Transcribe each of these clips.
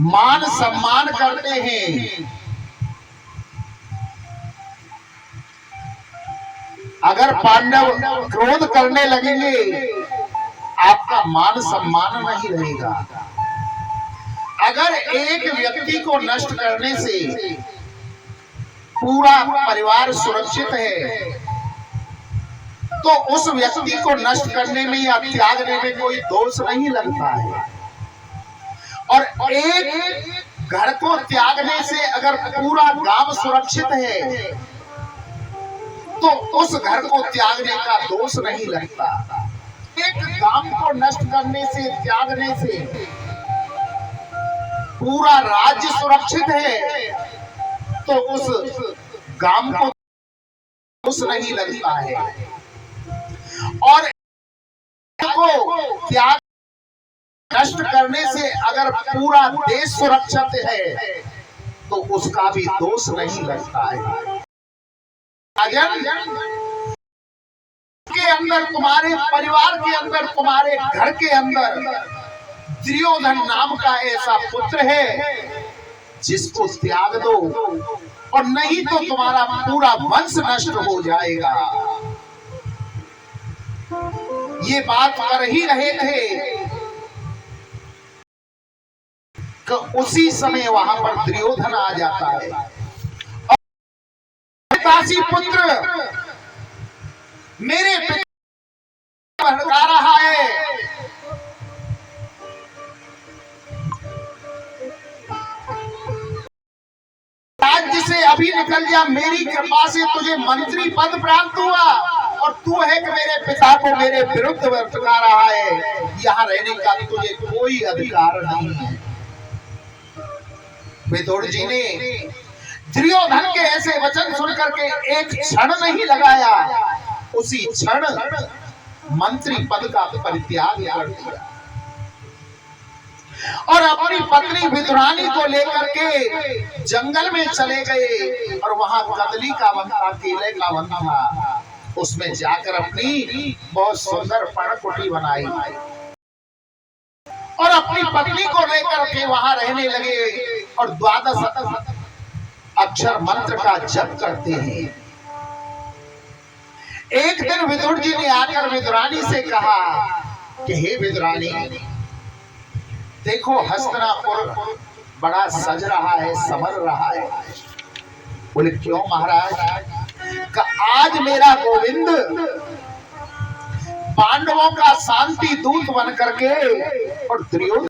मान सम्मान करते हैं। अगर पांडव क्रोध करने लगेंगे, आपका मान सम्मान नहीं रहेगा। अगर एक व्यक्ति को नष्ट करने से पूरा परिवार सुरक्षित है, तो उस व्यक्ति को नष्ट करने में या त्यागने में कोई दोष नहीं लगता है। और एक घर को त्यागने से अगर पूरा गांव सुरक्षित है, तो उस घर को त्यागने का दोष नहीं लगता। एक गांव को नष्ट करने से, त्यागने से पूरा राज्य सुरक्षित है, तो उस गांव को दोष नहीं लगता है। और को त्याग नष्ट करने से अगर पूरा देश सुरक्षित है, तो उसका भी दोष नहीं लगता है। के अंदर, तुम्हारे परिवार के अंदर, तुम्हारे घर के अंदर दुर्योधन नाम का ऐसा पुत्र है जिसको त्याग दो, और नहीं तो तुम्हारा पूरा वंश नष्ट हो जाएगा। ये बात कर ही रहे थे कि उसी समय वहां पर दुर्योधन आ जाता है और काशी पुत्र मेरे पिता भड़का रहा है, राज्य से अभी निकल जा, मेरी कृपा से तुझे मंत्री पद प्राप्त हुआ, और तू है कि मेरे पिता को मेरे विरुद्ध भड़का रहा है। यहाँ रहने का तुझे कोई अधिकार नहीं है। विदुर जी ने दुर्योधन के ऐसे वचन सुनकर के एक क्षण नहीं लगाया, उसी क्षण मंत्री पद का परित्याग कर दिया और अपनी पत्नी विदुरानी को लेकर के जंगल में चले गए। और वहां कदली का वन था, केले का वन था, उसमें जाकर अपनी बहुत सुंदर पर्णकुटी बनाई और अपनी पत्नी को लेकर के वहां रहने लगे और 12 अक्षर मंत्र का जप करते हैं। एक दिन विदुर जी ने आकर विदुरानी से कहा कि हे विदुरानी, देखो हस्तिनापुर बड़ा सज रहा है, संवर रहा है। बोले क्यों महाराज? कि आज मेरा गोविंद पांडवों का शांति दूत बन करके और दुर्योधन।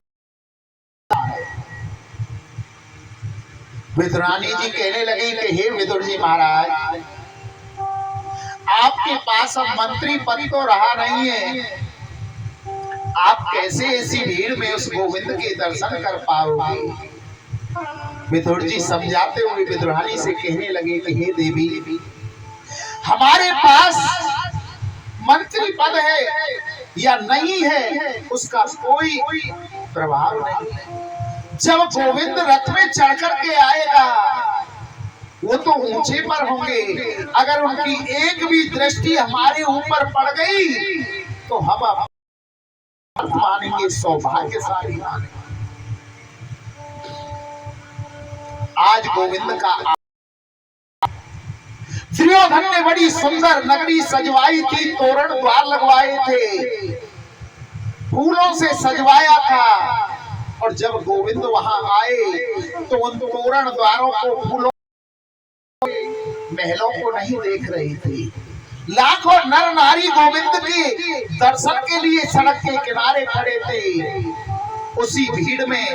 विदुरानी जी कहने लगी कि हे विदुर जी महाराज, आपके पास अब मंत्री पद तो रहा नहीं है, आप कैसे ऐसी भीड़ में उस गोविंद के दर्शन कर पाओगे? विदुर जी समझाते हुए विदुरानी से कहने लगे कि हे देवी, हमारे पास मंत्री पद है या नहीं है उसका कोई प्रभाव नहीं है। जब गोविंद रथ में चढ़ करके आएगा, वो तो ऊंचे पर होंगे, अगर उनकी एक भी दृष्टि हमारे ऊपर पड़ गई तो हम मानेंगे, सौभाग्यशाली मानेंगे। आज गोविंद का दुर्योधन ने बड़ी सुंदर नगरी सजवाई थी, तोरण द्वार लगवाए थे, फूलों से सजवाया था। और जब गोविंद वहां आए तो उन तोरण द्वारों को, फूलों, महलों को नहीं देख रही थी। लाखों नर नारी गोविंद के दर्शन के लिए सड़क के किनारे खड़े थे। उसी भीड़ में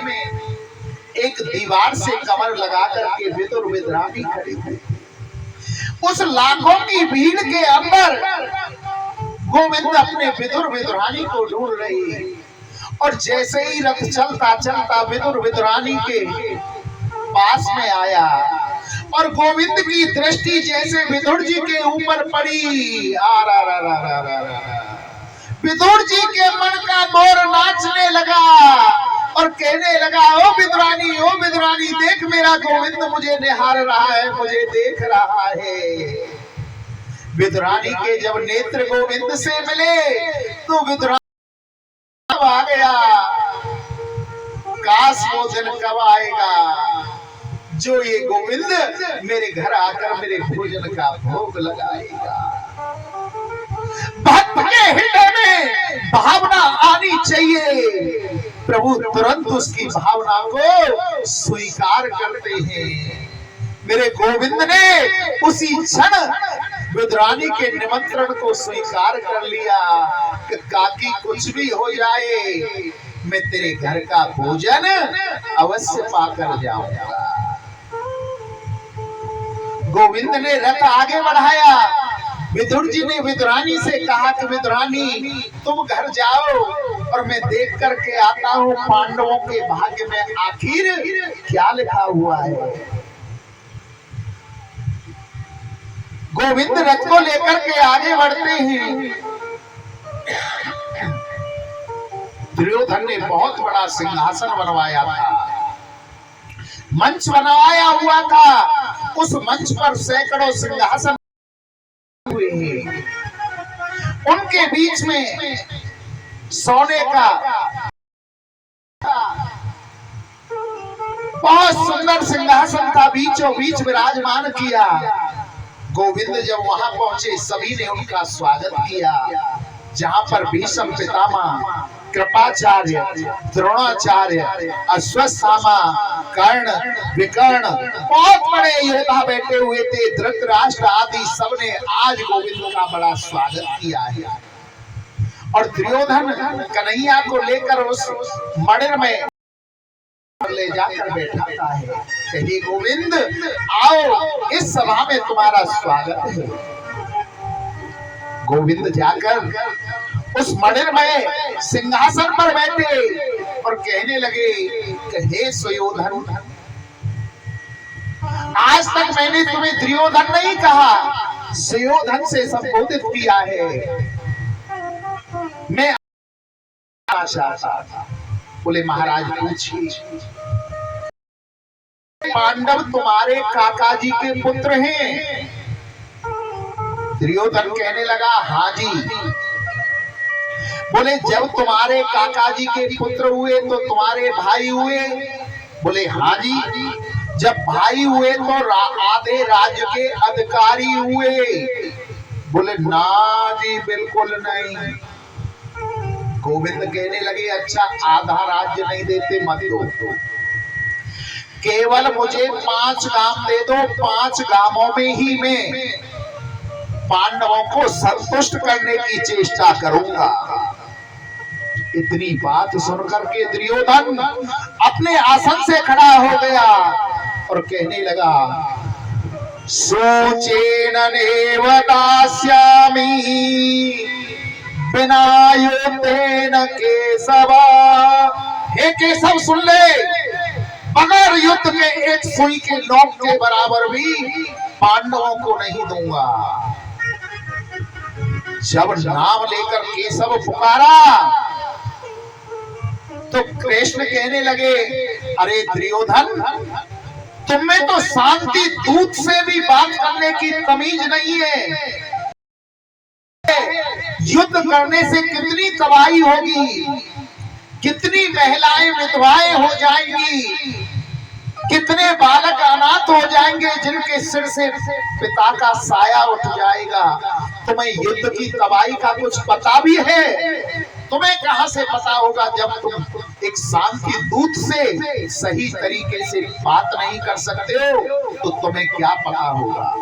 एक दीवार से कमर लगा करके विदुर विदुरानी खड़े थे। उस लाखों की भीड़ के अंदर गोविंद अपने विदुर विदुरानी को ढूंढ रही है। और जैसे ही रथ चलता चलता विदुर विदुरानी के पास में आया और गोविंद की दृष्टि जैसे विदुर जी के ऊपर पड़ी, विदुर जी के मन का मोर नाचने लगा और कहने लगा, ओ विदुरानी देख, मेरा गोविंद मुझे निहार रहा है, मुझे देख रहा है। विदुरानी के जब नेत्र गोविंद से मिले तो विदुरानी आ गया, काश काश वो दिन कब आएगा जो ये गोविंद मेरे घर आकर मेरे भोजन का भोग लगाएगा। भक्त के हृदय में भावना आनी चाहिए, प्रभु तुरंत उसकी भावना को स्वीकार करते हैं। मेरे गोविंद ने उसी क्षण विदुरानी के निमंत्रण को स्वीकार कर लिया कि काकी कुछ भी हो जाए मैं तेरे घर का भोजन अवश्य पाकर जाऊंगा। गोविंद ने रथ आगे बढ़ाया। विदुर जी ने विदुरानी से कहा कि विदुरानी तुम घर जाओ और मैं देख करके आता हूँ पांडवों के भाग्य में आखिर क्या लिखा हुआ है। गोविंद रथ को लेकर के आगे बढ़ते हैं। दुर्योधन ने बहुत बड़ा सिंहासन बनवाया था, मंच बनवाया हुआ था। उस मंच पर सैकड़ों सिंहासन हुए हैं। उनके बीच में सोने का बहुत सुंदर सिंहासन था, बीचों बीच विराजमान किया। गोविंद जब वहां पहुंचे सभी ने उनका स्वागत किया। जहां पर भीष्म पितामह, कृपाचार्य, द्रोणाचार्य, अश्वत्थामा, कर्ण, विकर्ण बहुत बड़े योद्धा बैठे हुए थे, धृतराष्ट्र आदि सबने आज गोविंद का बड़ा स्वागत किया है। और दुर्योधन कन्हैया को लेकर उस मणिर में ले जाकर बैठाता है कि हे गोविंद आओ इस सभा में तुम्हारा स्वागत है। गोविंद जाकर उस मणिर में सिंहासन पर बैठे और कहने लगे कि हे सुयोधन, आज तक मैंने तुम्हें दुर्योधन नहीं कहा, सुयोधन से संबोधित किया है। मैं आशा था। बोले महाराज पूछिए। पांडव तुम्हारे काका जी के पुत्र हैं? दुर्योधन कहने लगा हाँ जी। बोले जब तुम्हारे काका जी के पुत्र हुए तो तुम्हारे भाई हुए? बोले हाँ जी। जब भाई हुए तो आधे राज्य के अधिकारी हुए? बोले ना जी बिल्कुल नहीं। गोविंद कहने लगे अच्छा आधा राज्य नहीं देते मत दो, केवल मुझे 5 गांव दे दो, 5 गांवों में ही मैं पांडवों को संतुष्ट करने की चेष्टा करूंगा। इतनी बात सुनकर के दुर्योधन अपने आसन से खड़ा हो गया और कहने लगा सोचेन नेव दास्यामि बिना युद्धेन केशवा। हे केशव सुन ले, बगैर युद्ध के एक सुई के नोक के बराबर भी पांडवों को नहीं दूंगा। जब नाम लेकर केशव पुकारा तो कृष्ण कहने लगे अरे दुर्योधन, तुम्हें तो शांति दूत से भी बात करने की तमीज नहीं है। युद्ध करने से कितनी तबाही होगी, कितनी महिलाएं विधवाएं हो जाएंगी, कितने बालक अनाथ हो जाएंगे जिनके सिर से पिता का साया उठ जाएगा। तुम्हें युद्ध की तबाही का कुछ पता भी है? तुम्हें कहां से पता होगा जब तुम एक शांति दूत से सही तरीके से बात नहीं कर सकते हो तो तुम्हें क्या पता होगा।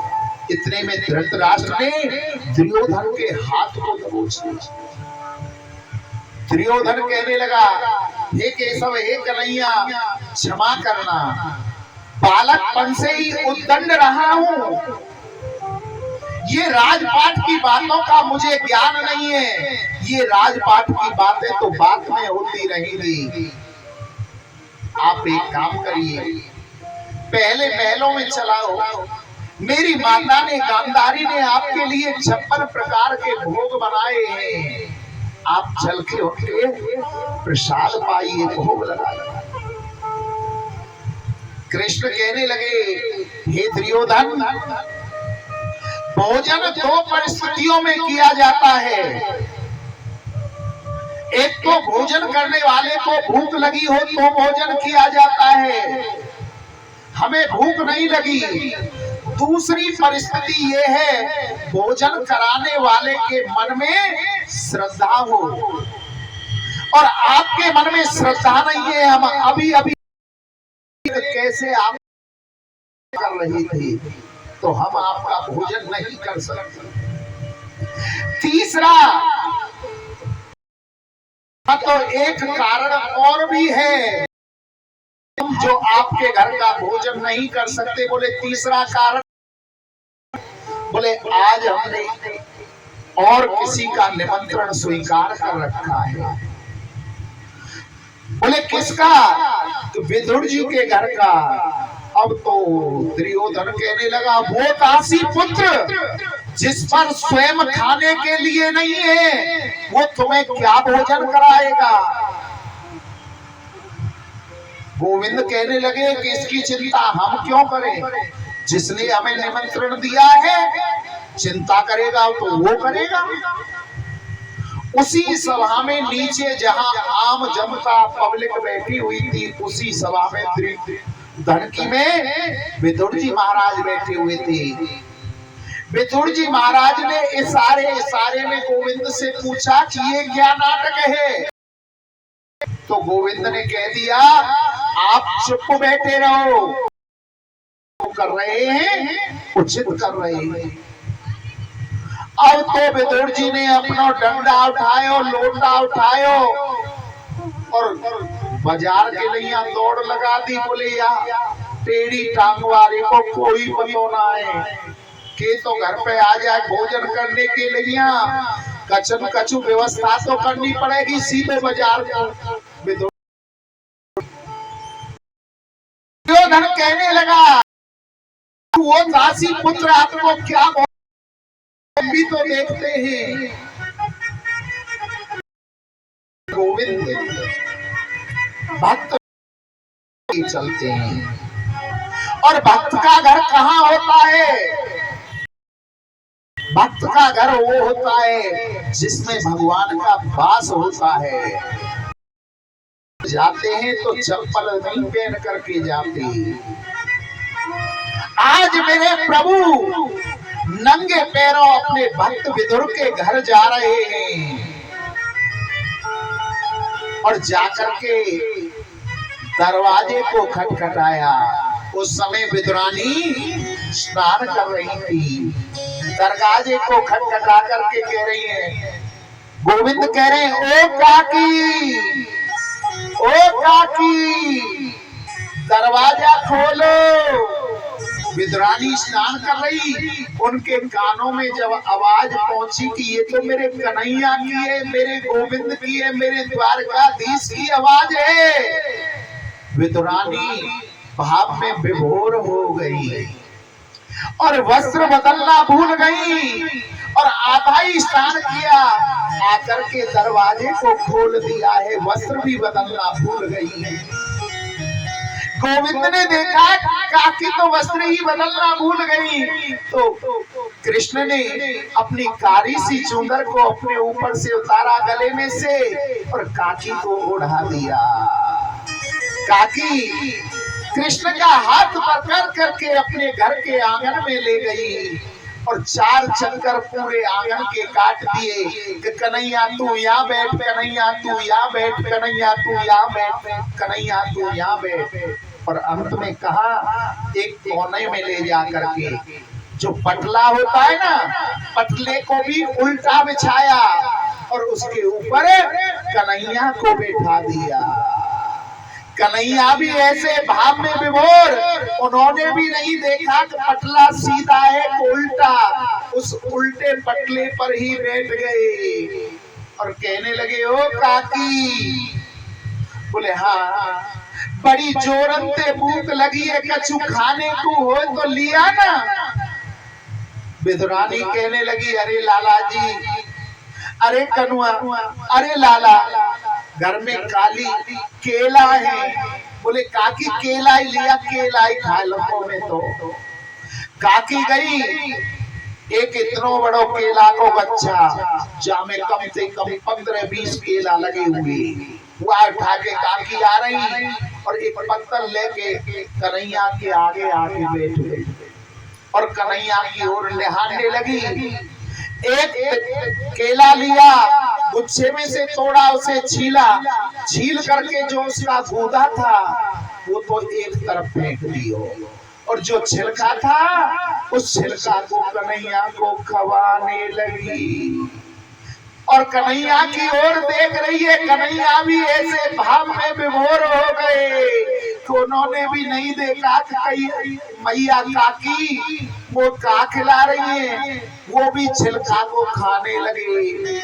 इतने में धृतराष्ट्र ने दुर्योधन के हाथ को दबोच लिया। दुर्योधन कहने लगा हे केशव, हे कन्हैया, क्षमा करना, बालकपन से ही उद्दंड रहा हूं। ये राजपाट की बातों का मुझे ज्ञान नहीं है। ये राजपाट की बातें तो बाद में होती रहेंगी। आप एक काम करिए, पहले महलों में चलाओ। मेरी माता ने गांधारी ने आपके लिए 56 प्रकार के भोग बनाए हैं। आप चल के उनके प्रसाद पाइए, भोग लगाइए। कृष्ण कहने लगे हे दुर्योधन, भोजन 2 परिस्थितियों में किया जाता है। एक तो भोजन करने वाले को भूख लगी हो तो भोजन किया जाता है, हमें भूख नहीं लगी। दूसरी परिस्थिति ये है भोजन कराने वाले के मन में श्रद्धा हो, और आपके मन में श्रद्धा नहीं है। हम अभी अभी कैसे आप कर रही थी तो हम आपका भोजन नहीं कर सकते। तीसरा तो एक कारण और भी है जो आपके घर का भोजन नहीं कर सकते। बोले तीसरा कारण, बोले आज हमने और किसी का निमंत्रण स्वीकार कर रखा है। बोले किसका? तो विदुर जी के घर का। अब तो दुर्योधन कहने लगा वो दासी पुत्र जिस पर स्वयं खाने के लिए नहीं है वो तुम्हें क्या भोजन कराएगा। गोविंद कहने लगे कि इसकी चिंता हम क्यों करें, जिसने हमें निमंत्रण दिया है चिंता करेगा तो वो करेगा। उसी सभा में नीचे जहां आम जनता पब्लिक बैठी हुई थी उसी सभा में धनकी में विदुर जी महाराज बैठे हुए थे। विदुर जी महाराज ने इशारे में गोविंद से पूछा कि ये क्या नाटक है। तो गोविंद ने कह दिया आप चुप बैठे रहो, कर रहे हैं उचित कर रहे हैं। अब तो विदुर जी ने अपना डंडा उठायो, लोटा उठायो और बाजार के लिए दौड़ लगा दी। बोले यार टेढ़ी टांग वाले को कोई पता ना है कि तो घर पे आ जाए भोजन करने के लिए, कचन कचू व्यवस्था तो करनी पड़ेगी, सीधे बाजार को। दुर्योधन कहने लगा वो दासी पुत्र आपको क्या भी तो देखते हैं। गोविंद भक्त चलते हैं और भक्त का घर कहाँ होता है? भक्त का घर वो होता है जिसमें भगवान का वास होता है। जाते हैं तो चप्पल नहीं पहन करके जाते। आज मेरे प्रभु नंगे पैरों अपने भक्त विदुर के घर जा रहे हैं और जाकर के दरवाजे को खटखटाया। उस समय विदुरानी स्नान कर रही थी। दरवाजे को खटखटा करके कह रही है, गोविंद कह रहे हैं ओ काकी, ओ काकी दरवाजा खोलो। विदुरानी स्नान कर रही, उनके कानों में जब आवाज पहुंची कि ये तो मेरे कन्हैया की है, मेरे गोविंद की है, मेरे द्वारकाधीश की आवाज है, विदुरानी भाव में विभोर हो गई और वस्त्र बदलना भूल गई और आधा ही स्नान किया, आकर के दरवाजे को खोल दिया है, वस्त्र भी बदलना भूल गई। गोविंद ने देखा काकी तो वस्त्र ही बदलना भूल गई, तो कृष्ण ने अपनी कारी सी चुंदर को अपने ऊपर से उतारा गले में से और काकी को ओढ़ा दिया। काकी कृष्ण का हाथ पकड़ करके अपने घर के आंगन में ले गई और 4 चक्कर पूरे आंगन के काट दिए कि कन्हैया तू यहाँ बैठ, कन्हैया तू यहाँ बैठ, कन्हैया तू यहाँ बैठ, कन्हैया तू यहाँ बैठ। और अंत में कहा एक कोने में ले जा करके जो पटला होता है ना, पटले को भी उल्टा बिछाया और उसके ऊपर कन्हैया को बैठा दिया। कन्हैया भी ऐसे भाव में विभोर, उन्होंने भी नहीं देखा कि पटला सीधा है उल्टा, उस उल्टे पटले पर ही बैठ गए और कहने लगे ओ काकी। बोले हाँ बड़ी जोरन ते भूख लगी है, कछु खाने को हो तो लिया ना। विदुरानी कहने लगी अरे लाला जी, अरे कनुआ, अरे लाला घर में काली केला है। बोले काकी केला ही लिया, केला ही खा लो में। तो काकी गई एक इतनो बड़ो केला को बच्चा जामे कम से कम 15-20 केला लगे हुए, वो उठा के काकी आ रही और एक पत्थर लेके कन्हैया के आगे आके बैठ गई और कन्हैया की ओर निहारने लगी। एक केला लिया, गुच्छे में से तोड़ा, उसे छीला, छील करके जो उसका गूदा था वो तो एक तरफ फेंक दियो और जो छिलका था उस छिलका को कन्हैया को खवाने लगी और कन्हैया की ओर देख रही है। कन्हैया भी ऐसे भाव में विभोर हो गए कि उन्होंने भी नहीं देखा कि कई मैया काकी वो का खिला रही है, वो भी छिलका को खाने लगे।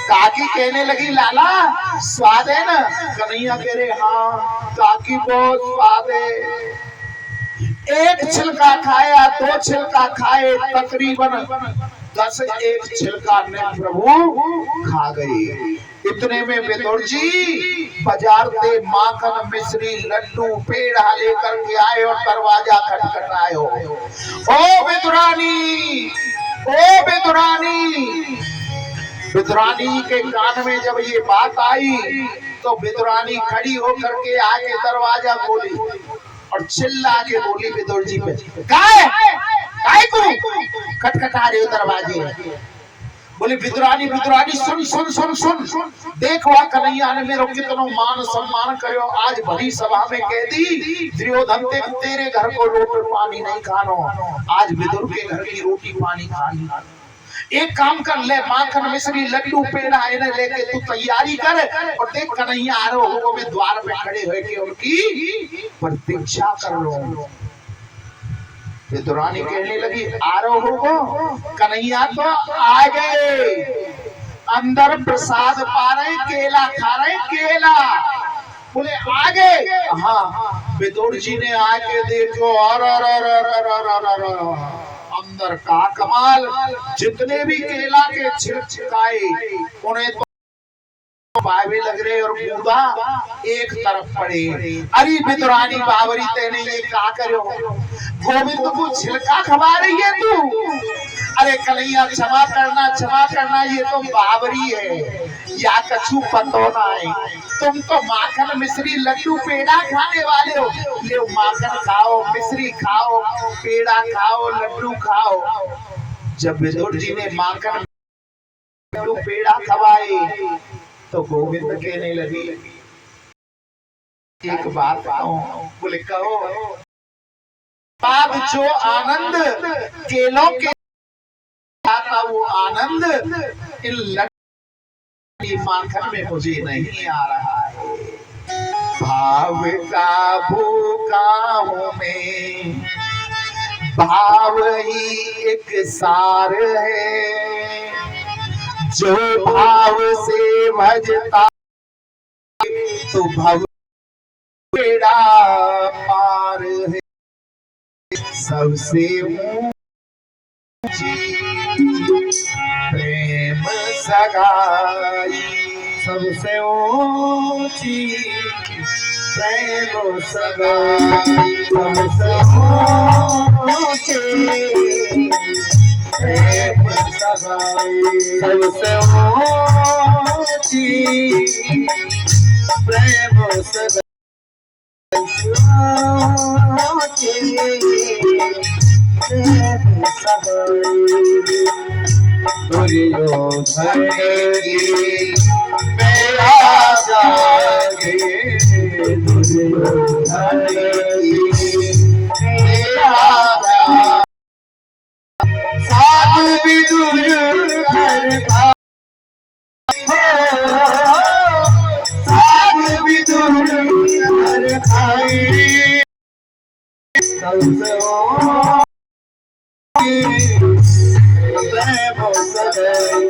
काकी कहने लगी लाला स्वाद है ना? कन्हैया कह रहे हाँ काकी बहुत स्वाद है। एक छिलका खाया, 2 छिलका खाए, तकरीबन 10 एक छिलका ने प्रभु खा गए। इतने में विदुर जी बाजार से माखन मिश्री लड्डू पेड़ा लेकर के आए और दरवाजा खटखटायो। ओ विदुरानी, ओ विदुरानी। विदुरानी के कान में जब ये बात आई तो विदुरानी खड़ी होकर के आके दरवाजा खोली और चिल्ला के बोली विदुर जी पे, काय को खटखटा रहे हो दरवाजे? बोले विदुरानी, विदुरानी सुन सुन सुन सुन, देखो कन्हैया ने मेरो कितनो मान सम्मान करो, आज भरी सभा में कह दी दुर्योधन तेरे घर को रोटी पानी नहीं खानो, आज विदुर के घर की रोटी पानी खानी। एक काम कर ले, माखन मिश्री लड्डू पेड़ा इन्हें लेके तू तैयारी कर और देख कन्हैया आ रहे हो, मैं द्वार पे खड़े होके उनकी प्रतीक्षा कर लो। विदुरानी कहने लगी आ रहे हो? कन्हैया तो आ गए, अंदर प्रसाद पा रहे, केला खा रहे, केला। बोले आ गए? हाँ। विदुर जी ने आके देखो और अंदर का कमाल, जितने भी केला के छिलकाए उन्हें तो बावे लग रहे और गूदा एक तरफ पड़े। अरे विदुरानी बावरी तेने ये क्या करो? गोविंद को छिलका खवा रही है तू? अरे कन्हैया क्षमा करना, ये तो बावरी है या कछु पतोना है, तुम तो माखन मिश्री लड्डू पेड़ा खाने वाले हो। ले माखन खाओ, मिश्री खाओ, पेड़ा खाओ, लड्डू खाओ। जब विदुर जी ने माखन लड्डू पेड़ा खवाए तो गोविंद कहने लगी एक बात कहो। बोले कहो। बाप जो आनंद केलों के आता वो आनंद इन लड्डू माखन में मुझे नहीं आ रहा है। भाव का भूखा हूँ मैं, भाव ही एक सार है, जो भाव से भजता तो भव बेड़ा पार है। सबसे ऊंची प्रेम सगाई, सबसे ऊंची प्रेम सगाई, सबसे ऊंची प्रेम सगाई, सबसे ऊंची प्रेम सगाई। दुर्योधन मेरा जागे, दुर्योधन मेरा साथ विदुर घर का, साथ विदुर घर खाई, सबसे प्रेम सगाई,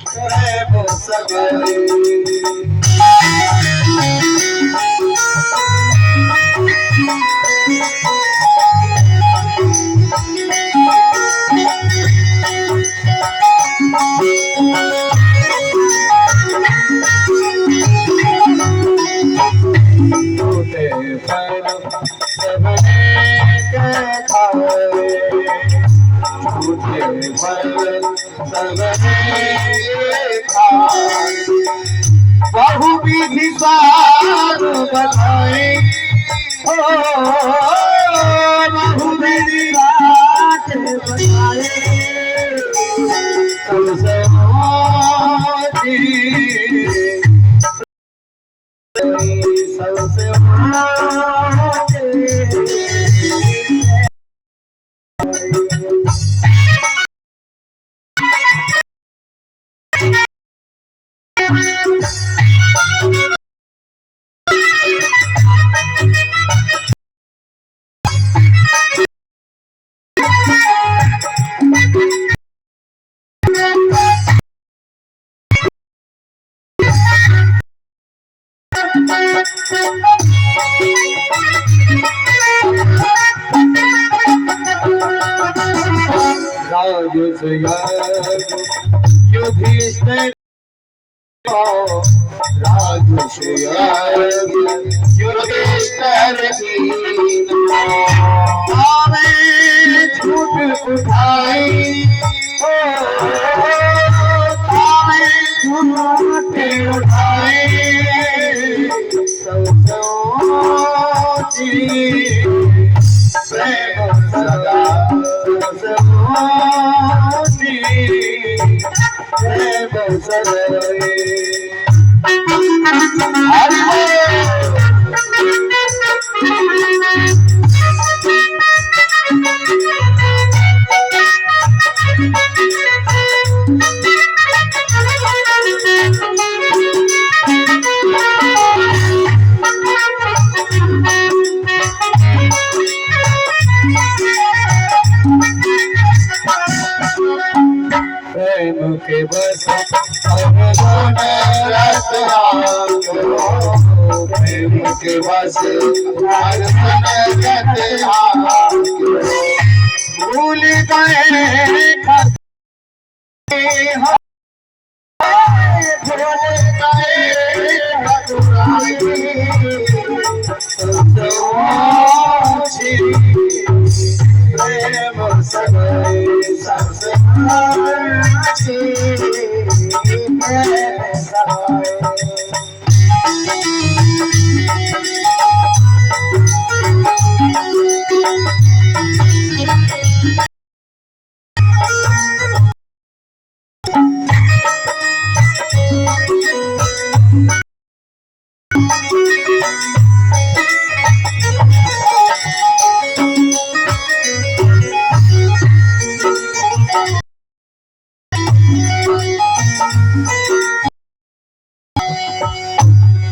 प्रेम सगाई। टूटे पर देखा बहु विधि सार बताए हो बहु विधि बात बताए सबसे सबसे युधिष्ठिर युधिष्ठिर छूट उठाई छूट उठाई प्रेम सदा प्रेम सदा प्रेम के बस प्रेम के बस भूल गए प्रेम सगाई सबसे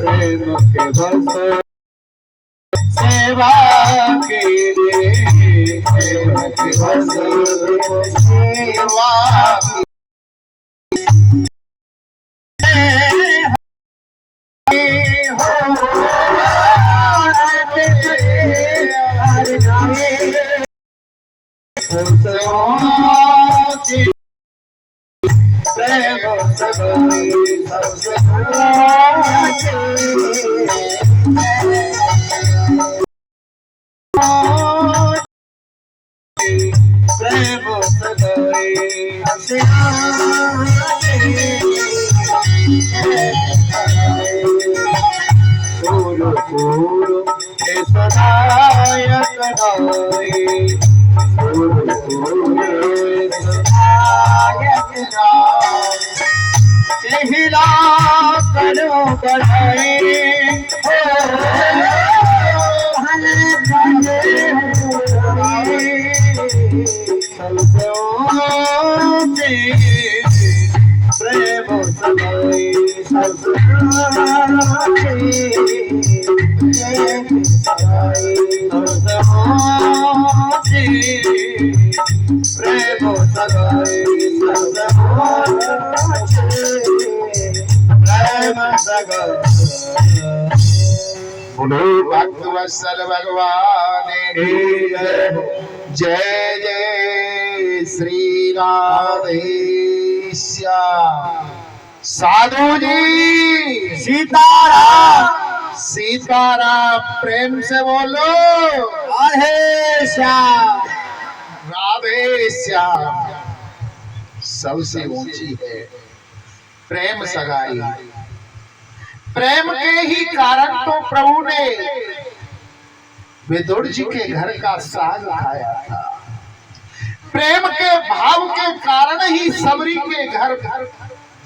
प्रेम के बस सेवा के लिए प्रेम के बस सेवा प्रेम सगाई सबसे प्रेम सगाई पूरो पूरो सदायक नाई पूरो पूरो हिला करो बढ़ाई प्रेम सगाई प्रेम सगाई बोलो भक्तवत्सल भगवान की जय जय श्री राधेश्याम। साधु जी सीताराम सीताराम प्रेम से बोलो राधे श्याम राधे श्याम। सबसे ऊंची है प्रेम सगाई। प्रेम के ही कारण तो प्रभु ने विदुर जी के घर का साग खाया था। प्रेम के भाव के कारण ही सबरी के घर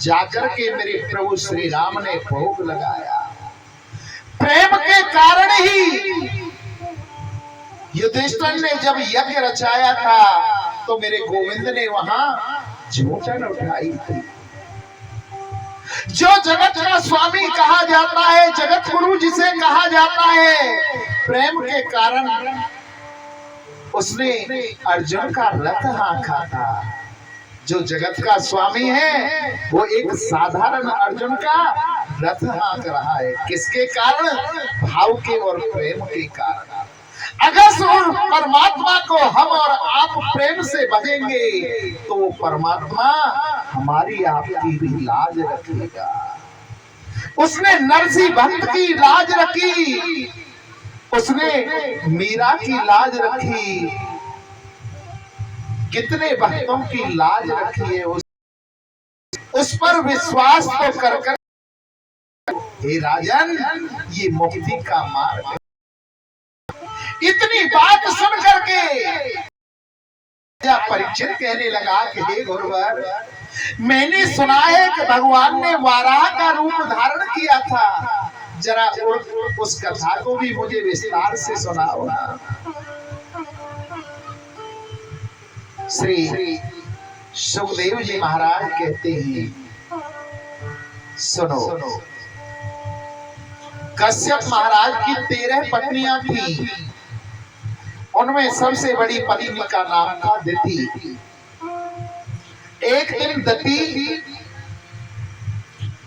जाकर के मेरे प्रभु श्री राम ने भोग लगाया। प्रेम के कारण ही युधिष्ठिर ने जब यज्ञ रचाया था तो मेरे गोविंद ने वहां झूठन उठाई थी। जो जगत का स्वामी कहा जाता है, जगत गुरु जिसे कहा जाता है, प्रेम के कारण उसने अर्जुन का रथ हाँका था। जो जगत का स्वामी है वो एक साधारण अर्जुन का रथ हाँक रहा है। किसके कारण? भाव के और प्रेम के कारण। अगर परमात्मा को हम और आप प्रेम से भजेंगे तो वो परमात्मा हमारी आपकी भी लाज रखेगा। उसने नरसिंह भक्त की लाज रखी, उसने मीरा की लाज रखी, कितने भक्तों की लाज रखी है। उस पर विश्वास तो कर हे राजन, ये मुक्ति का मार्ग है। इतनी बात सुन करके परीक्षित कहने लगा कि हे गुरुवर, मैंने सुना है कि भगवान ने वाराह का रूप धारण किया था, जरा उस कथा को भी मुझे विस्तार से सुनाओ ना। श्री सुखदेव जी महाराज कहते हैं, सुनो, कश्यप महाराज की 13 पत्नियां थी। उनमें सबसे बड़ी पत्नी का नाम था दति। एक दिन दति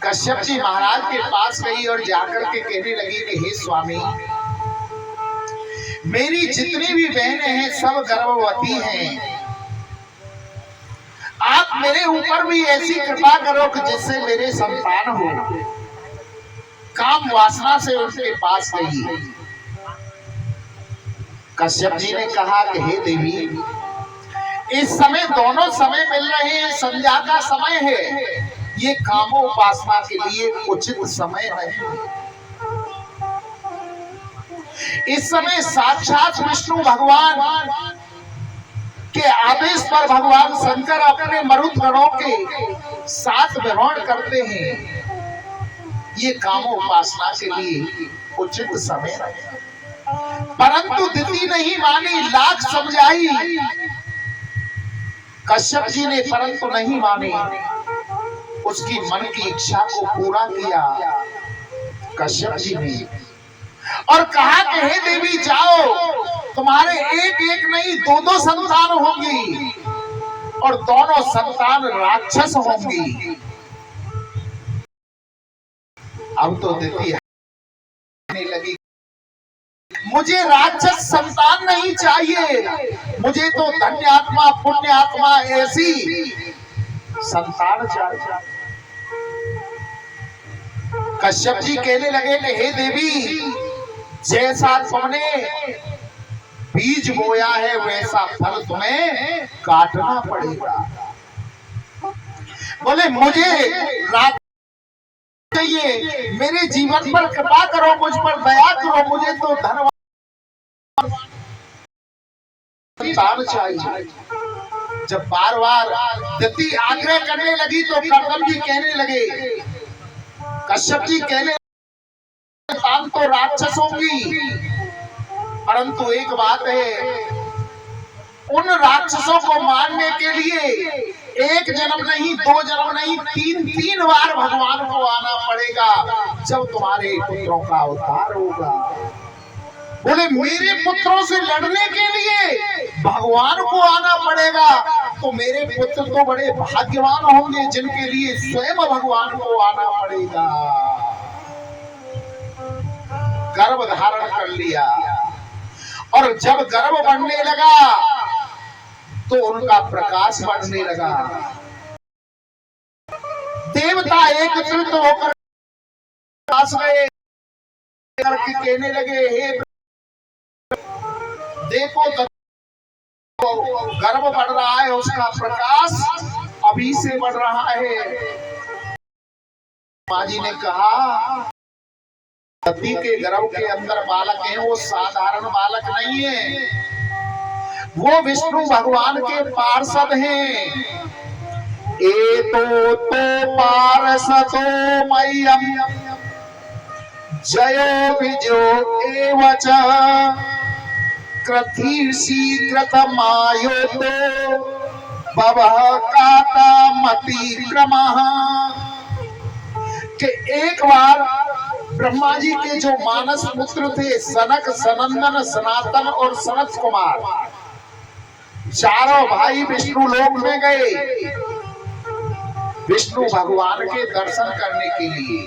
कश्यप जी महाराज के पास गई और जाकर के कहने लगी कि हे स्वामी, मेरी जितनी भी बहनें हैं सब गर्भवती हैं। आप मेरे ऊपर भी ऐसी कृपा करो कि जिससे मेरे संतान हो। काम वासना से उनके पास गई। कश्यप जी ने कहा कि हे देवी, इस समय दोनों समय मिल रहे हैं, संध्या का समय है, ये कामोपासना के लिए उचित समय नहीं। इस समय साक्षात विष्णु भगवान के आदेश पर भगवान शंकर अपने मरुत गणों के साथ विहरण करते हैं। ये कामोपासना के लिए उचित समय नहीं। परंतु दति नहीं मानी, लाख समझाई कश्यप जी ने, परंतु नहीं मानी। उसकी मन की इच्छा को पूरा किया कश्यप जी ने और कहा कि हे देवी, जाओ, तुम्हारे एक एक नहीं 2-2 संतान होंगी और दोनों संतान राक्षस होंगी। अब तो दति लगी, मुझे राक्षस संतान नहीं चाहिए, मुझे तो धन्यात्मा पुण्यात्मा ऐसी संतान चाहिए। कश्यप जी कहने लगे कि हे देवी, जैसा तुमने बीज बोया है वैसा फल तुम्हें काटना पड़ेगा। बोले मुझे रात चाहिए, मेरे जीवन पर कृपा करो, मुझ पर दया करो, मुझे तो धन चाहिए। जब बार बार दति आग्रह करने लगी तो कर्दम जी कहने लगे, कश्यप जी कहने संतान तो राक्षस होंगी, परंतु एक बात है, उन राक्षसों को मारने के लिए एक जन्म नहीं, 2 जन्म नहीं, 3 बार भगवान को आना पड़ेगा, जब तुम्हारे पुत्रों का उद्धार होगा। बोले मेरे पुत्रों से लड़ने के लिए भगवान को आना पड़ेगा, तो मेरे पुत्र तो बड़े भाग्यवान होंगे जिनके लिए स्वयं भगवान को आना पड़ेगा। गर्भ धारण कर लिया और जब गर्भ बढ़ने लगा तो उनका प्रकाश बढ़ने लगा। देवता एकत्रित होकर पास गए, कहने लगे, हे देखो गर्भ बढ़ रहा है, उसका प्रकाश अभी से बढ़ रहा है। माँ जी ने कहा पति के गर्भ के अंदर बालक है, वो साधारण बालक नहीं है, वो विष्णु भगवान के पार्षद हैं। ए तो पार्षदो मह्यम जयो विजो एवच कृथीर्षि कृतमायोतो भवः कातामति क्रमः। कि एक बार ब्रह्मा जी के जो मानस पुत्र थे सनक, सनंदन, सनातन और सनत कुमार, चारों भाई विष्णु लोक में गए विष्णु भगवान के दर्शन करने के लिए।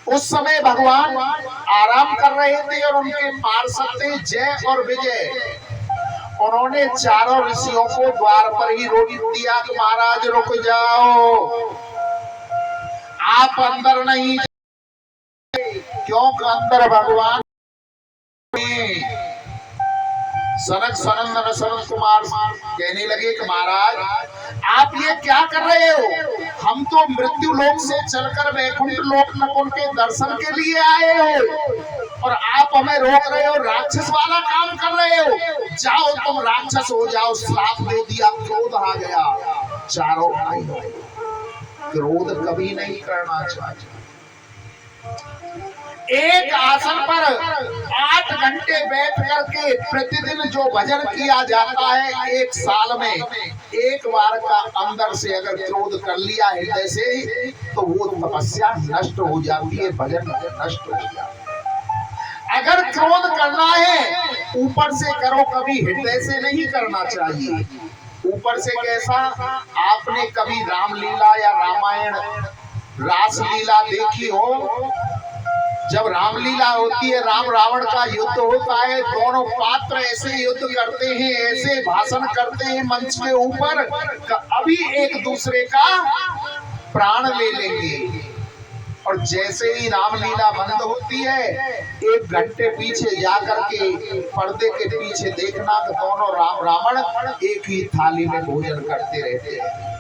उस समय भगवान आराम कर रहे थे और उनके पार्षद थे जय और विजय। उन्होंने चारों ऋषियों को द्वार पर ही रोक दिया कि महाराज रुक जाओ, आप अंदर नहीं जाए, क्योंकि अंदर भगवान। सनक, सनंदन, सनत कुमार कहने लगे कि महाराज आप ये क्या कर रहे हो? हम तो मृत्यु लोक से चलकर वैकुंठ लोक नकुल के दर्शन के लिए आए हो और आप हमें रोक रहे हो, राक्षस वाला काम कर रहे हो। जाओ तुम राक्षस हो जाओ। श्राप दे दिया, क्रोध आ गया चारों भाई। क्रोध कभी नहीं करना चाहिए। एक आसन पर 8 घंटे बैठ करके प्रतिदिन जो भजन किया जाता है, एक साल में एक बार का अंदर से अगर क्रोध कर लिया हृदय से तो वो तपस्या नष्ट हो जाती है, भजन नष्ट हो जाता है। अगर क्रोध करना है ऊपर से करो, कभी हृदय से नहीं करना चाहिए। ऊपर से कैसा? आपने कभी रामलीला या रामायण रासलीला देखी हो? जब रामलीला होती है, राम रावण का युद्ध होता है, दोनों पात्र ऐसे युद्ध करते हैं, ऐसे भाषण करते हैं मंच के ऊपर, अभी एक दूसरे का प्राण ले लेंगे। और जैसे ही रामलीला बंद होती है, 1 घंटे पीछे जाकर के पर्दे के पीछे देखना तो दोनों राम रावण एक ही थाली में भोजन करते रहते हैं।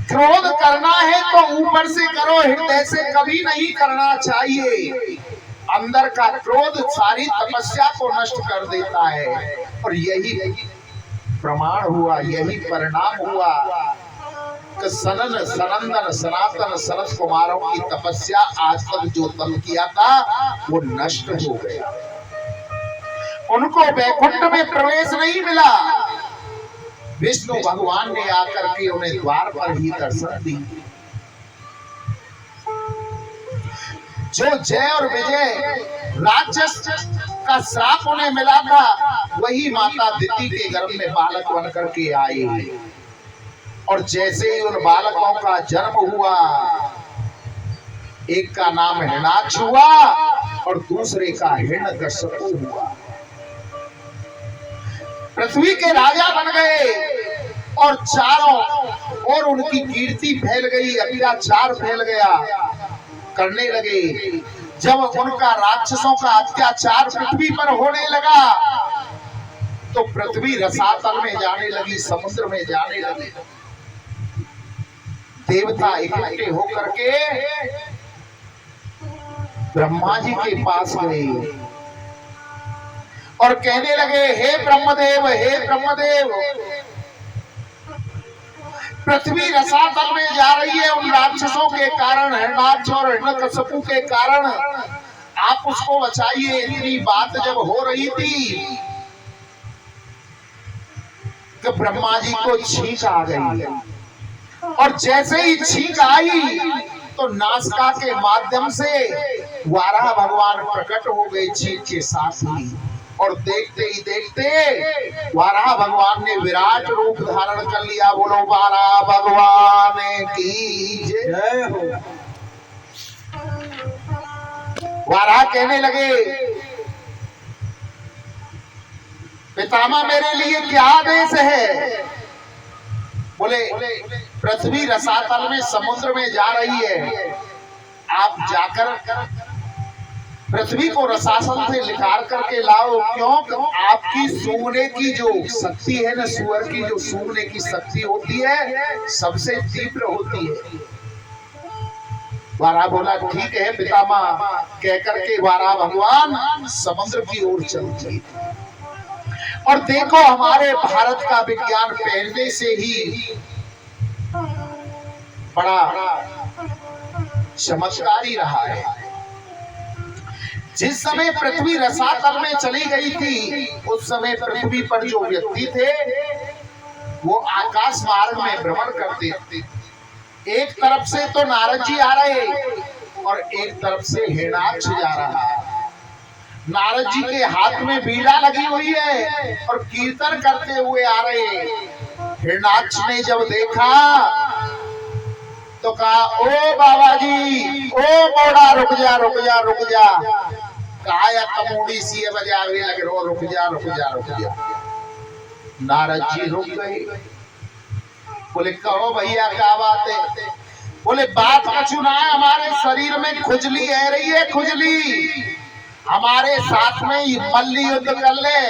क्रोध करना है तो ऊपर से करो, हृदय से कभी नहीं करना चाहिए। अंदर का क्रोध सारी तपस्या को नष्ट कर देता है। और यही प्रमाण हुआ, यही परिणाम हुआ कि सनन, सनंदन, सनातन, सनत कुमारों की तपस्या आज तक जो तप किया था वो नष्ट हो गया। उनको वैकुंठ में प्रवेश नहीं मिला। विष्णु भगवान ने आकर के उन्हें द्वार पर ही दर्शन दी। जो जय और विजय राक्षस का श्राप उन्हें मिला था, वही माता दिति के गर्भ में बालक बन करके आए। और जैसे ही उन बालकों का जन्म हुआ, एक का नाम हिरणाक्ष हुआ और दूसरे का हिरण्यकश्यपु हुआ। पृथ्वी के राजा बन गए और चारों और उनकी कीर्ति फैल गई, अत्याचार फैल गया, करने लगे। जब उनका राक्षसों का अत्याचार पृथ्वी पर होने लगा तो पृथ्वी रसातल में जाने लगी, समुद्र में जाने लगी। देवता इकट्ठे होकर के ब्रह्मा जी के पास गए और कहने लगे, हे ब्रह्मदेव, हे ब्रह्मदेव, पृथ्वी रसातल में जा रही है उन राक्षसों के कारण, हिरणाक्ष और हिरण्यकश्यपु के कारण। आप उसको बचाइए। इतनी बात जब हो रही थी कि ब्रह्मा जी को छींक आ गई और जैसे ही छींक आई तो नासिका के माध्यम से वाराह भगवान प्रकट हो गए छींक के साथ ही। और देखते ही देखते वाराह भगवान ने विराट रूप धारण कर लिया। बोलो वाराह भगवान की जय हो। वाराह कहने लगे, पितामह मेरे लिए क्या आदेश है? बोले पृथ्वी रसातल में समुद्र में जा रही है, आप जाकर पृथ्वी को रसातल से निकाल करके लाओ। क्यों? आपकी सूंघने की जो शक्ति है ना, सुअर की जो सूंघने की शक्ति होती है सबसे तीव्र होती है। वारा बोला ठीक है पितामह, कह करके वारा भगवान समुद्र की ओर चल दिए। और देखो हमारे भारत का विज्ञान पहले से ही बड़ा चमत्कारी रहा है। जिस समय पृथ्वी रसातल में चली गई थी, उस समय पृथ्वी पर जो व्यक्ति थे वो आकाश मार्ग में भ्रमण करते थे। एक तरफ से तो नारद जी आ रहे और एक तरफ से हिरणाक्ष जा रहा है। नारद जी के हाथ में बीड़ा लगी हुई है और कीर्तन करते हुए आ रहे। हिरणाक्ष ने जब देखा तो कहा, ओ बाबा जी, ओ मोड़ा, रुक जा रुक जा रुक जा। कहा या कमोड़ी सी बजावे लगे, रो रुक जा रुक जा रुक जा। नारद जी रुक गए। बोले कहो भैया क्या बात है? बोले बात का चुना है, हमारे शरीर में खुजली है रही है, खुजली। हमारे साथ में मल्ल युद्ध कर ले,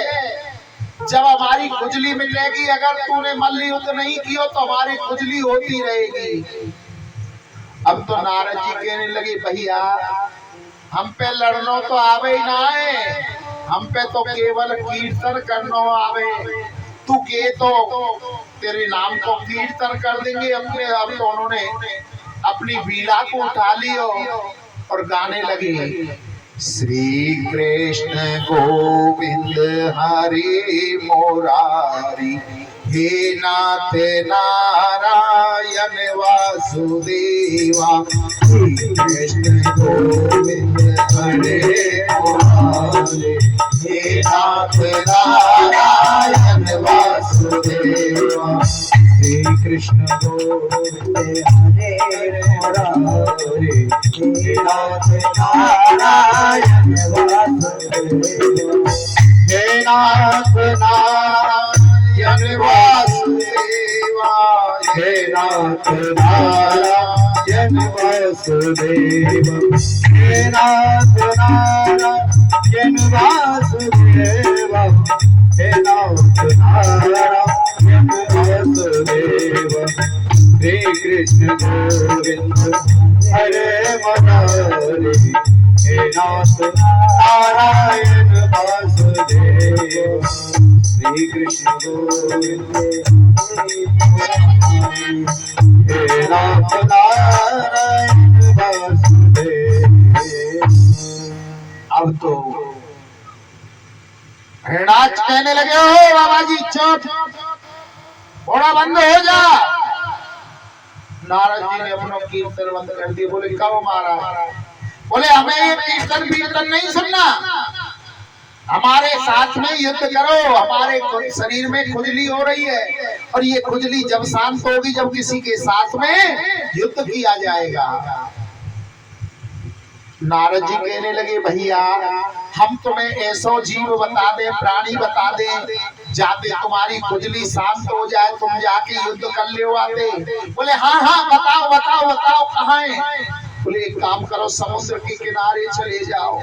जब हमारी खुजली मिटेगी। अगर तूने मल्ल युद्ध नहीं किया तो हमारी खुजली होती रहेगी। अब तो नारद जी कहने लगे, भैया हम पे लड़नो तो आवे ही ना है, हम पे तो केवल कीर्तन करनो आवे। तू के तो तेरे नाम को कीर्तन कर देंगे अपने। अब तो उन्होंने अपनी बीड़ा को उठा लियो और गाने लगे, श्री कृष्ण गोविंद हरि मुरारी, हे नाथ नारायण वासुदेवा। श्री कृष्ण गोविंद हरि मुरारी, हे नाथ नारायण वासुदेवा। श्री कृष्ण गोविंद हरि मुरारी, हे नाथ नारायण वासुदेवा। हे नाथ नारायण वासुदेवा, हे नाथ नारायण वासुदेवा, हे नाथ नारायण वासुदेवा, हे नाथ नारायण वासुदेवा। श्री कृष्ण गोविंद हरे मुरारी, हे नाथ नारायण वासुदेवा। श्री कृष्ण गोविंद हे नाथ नारायण वासुदेवा। अब तो हिरणाक्ष कहने लगे, हो बाबा जी चुप, थोड़ा बंद हो जा। नारद जी ने अपना कीर्तन बंद कर दिया। बोले कब मारा? बोले हमें ये कीर्तन वीर्तन नहीं सुनना, हमारे साथ में युद्ध करो। हमारे शरीर में खुजली हो रही है और ये खुजली जब शांत होगी, जब किसी के साथ में युद्ध किया जाएगा। नारद जी कहने लगे, भैया हम तुम्हें ऐसो जीव बता दे, प्राणी बता दे, जाते तुम्हारी खुजली शांत हो जाए, तुम जाके युद्ध कर ले आते। बोले हाँ हाँ बताओ बताओ बताओ कहाँ है? बोले एक काम करो, समुद्र के किनारे चले जाओ,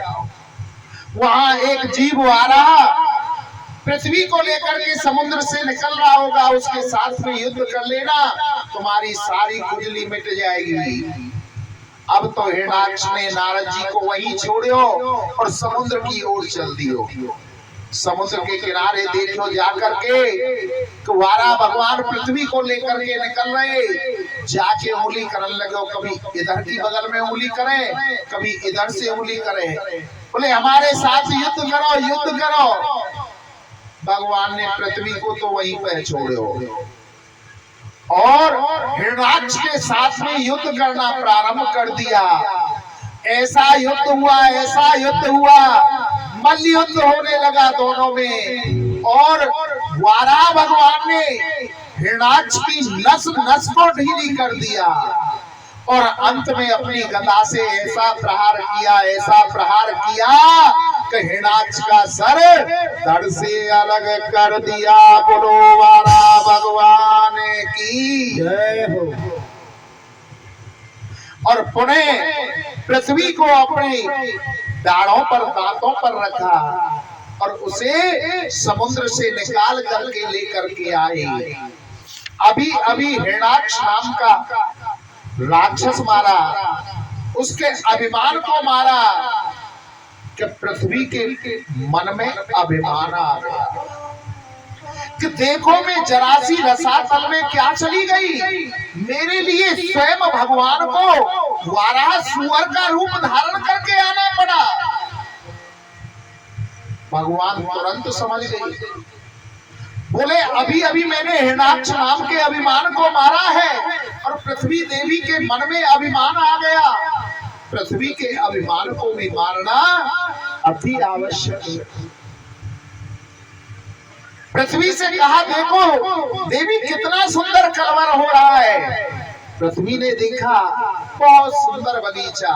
वहां एक जीव आ रहा, पृथ्वी को लेकर के समुद्र से निकल रहा होगा, उसके साथ में युद्ध कर लेना, तुम्हारी सारी खुजली मिट जाएगी। अब तो हिरणाक्ष ने नारद जी को वहीं छोड़ो और समुद्र की ओर चल दियो। समुद्र के किनारे देखो जाकर के तो वारा भगवान पृथ्वी को लेकर के निकल रहे। जाके उंगली करने लगे, कभी इधर की बगल में उंगली करे, कभी इधर से उंगली करे। बोले हमारे साथ युद्ध करो युद्ध करो। भगवान ने पृथ्वी को तो वहीं पर छोड़ो और हिरणाक्ष के साथ में युद्ध करना प्रारंभ कर दिया। ऐसा युद्ध हुआ, ऐसा युद्ध हुआ, मल्ल युद्ध होने लगा दोनों में। और वारा भगवान ने हिरणाक्ष की नस नस को ढीली कर दिया और अंत में अपनी गदा से ऐसा प्रहार किया, ऐसा प्रहार किया कि हिरणाक्ष का सर धड़ से अलग कर दिया। बोलो वारा भगवान की जय हो। और पुनः पृथ्वी को अपने दाढ़ों पर, दांतों पर रखा और उसे समुद्र से निकाल करके लेकर के आए। अभी अभी हिरणाक्ष नाम का राक्षस मारा, उसके अभिमान को मारा कि पृथ्वी के मन में अभिमान आ गया कि देखो मैं जरासी रसातल में क्या चली गई, मेरे लिए स्वयं भगवान को वाराह सुअर का रूप धारण करके आना पड़ा। भगवान तुरंत समझ गई, बोले अभी अभी मैंने हिरणाक्ष नाम के अभिमान को मारा है और पृथ्वी देवी के मन में अभिमान आ गया। पृथ्वी के अभिमान को भी मारना अति आवश्यक है। पृथ्वी से कहा देखो देवी कितना सुंदर कलवर हो रहा है। पृथ्वी ने देखा बहुत सुंदर बगीचा,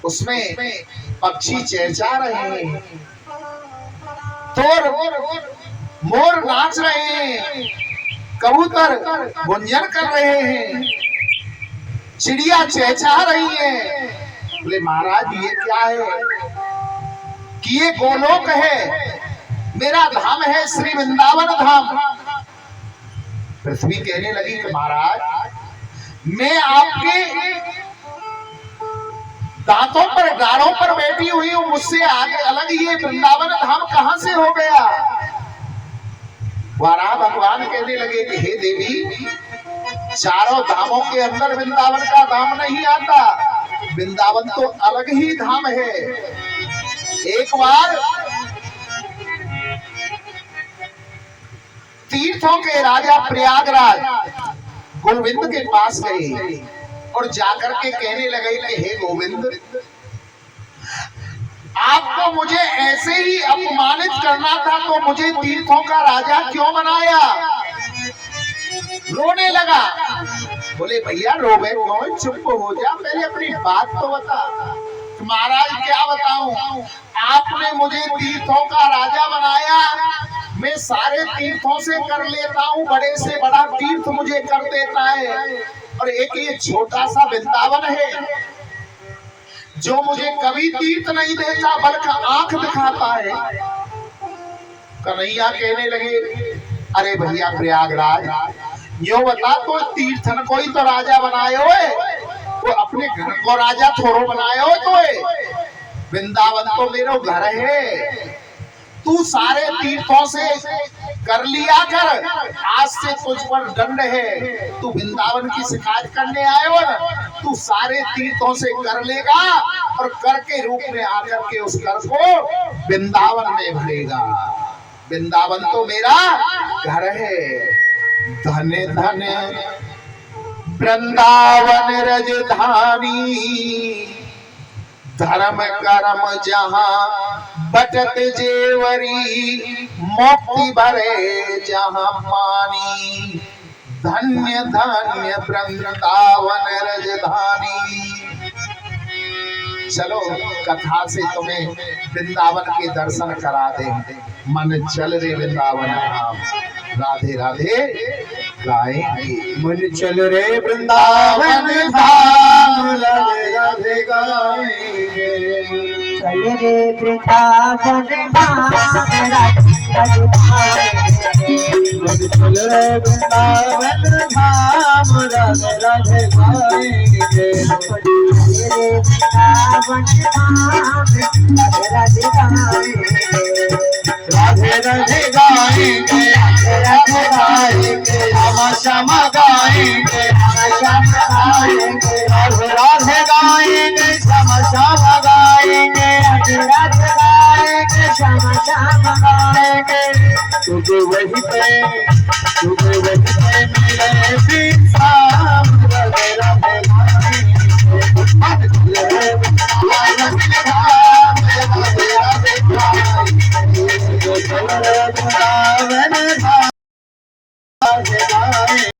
उसमें पक्षी चहचहा रहे हैं, तो मोर नाच रहे हैं, कबूतर गुंजन कर रहे हैं, चिड़िया चहचहा रही है। बोले महाराज ये क्या है कि ये गोलोक है, मेरा धाम है श्री वृंदावन धाम। पृथ्वी कहने लगी कि महाराज मैं आपके दांतों पर गाड़ों पर बैठी हुई हूं, मुझसे आगे अलग ये वृंदावन धाम कहां से हो गया। वाराह भगवान कहने लगे कि हे देवी चारों धामों के अंदर वृंदावन का धाम नहीं आता, वृंदावन तो अलग ही धाम है। एक बार तीर्थों के राजा प्रयागराज गोविंद के पास गए और जाकर के कहने लगे कि हे गोविंद आपको मुझे ऐसे ही अपमानित करना था तो मुझे तीर्थों का राजा क्यों बनाया। रोने लगा। बोले भैया रोवे क्यों, चुप हो जा, पहले अपनी बात तो बता। महाराज क्या बताऊं, आपने मुझे तीर्थों का राजा बनाया, मैं सारे तीर्थों से कर लेता हूँ, बड़े से बड़ा तीर्थ मुझे कर देता है, और एक ये छोटा सा वृंदावन है जो मुझे कभी तीर्थ नहीं देता बल्कि आंख दिखाता है। कन्हैया कहने लगे अरे भैया प्रयागराज यो बता तो तीर्थन को ही तो राजा बनाए हुए, तो अपने घर को राजा थोड़ो बनाए हो, तो वृंदावन तो मेरा घर है, तू सारे तीर्थों से कर लिया कर, आज से तुझ पर दंड है, तू वृंदावन की शिकायत करने आए हो ना, तू सारे तीर्थों से कर लेगा और कर के रूप में आकर के उस कर को वृंदावन में भरेगा। वृंदावन तो मेरा घर है। धन धन वृंदावन रजधानी, धर्म कर्म जहाँ बटत जेवरी, मुक्ति भरे जहाँ पानी, धन्य धन्य वृंदावन रजधानी। चलो कथा से तुम्हें वृंदावन के दर्शन करा दे, मन चल रे वृंदावन धाम। राधे राधे गाएंगे, मन चल रे वृंदावन धाम, राधे राधे गाएंगे। चल रे वृंदावन धाम, राधे राधे गाएंगे। मन चल रे वृंदावन धाम, राधे राधे गाएंगे। चल रे वृंदावन धाम, राधे राधे गाएंगे। राधे राधे गाएंगे, राधे गाएंगे, श्यामा श्यामा गाएंगे, श्यामा गाएंगे। राधे राधे गाएंगे, श्यामा श्यामा गाएंगे, राधे राधे गाएंगे, श्यामा श्यामा गाएंगे। तुझे वही पे मिले विश्राम, राधे राधे गाएंगे। मन चल रे वृंदावन धाम, राधे राधे गाएंगे। चल रे वृंदावन धाम, राधे गाएंगे।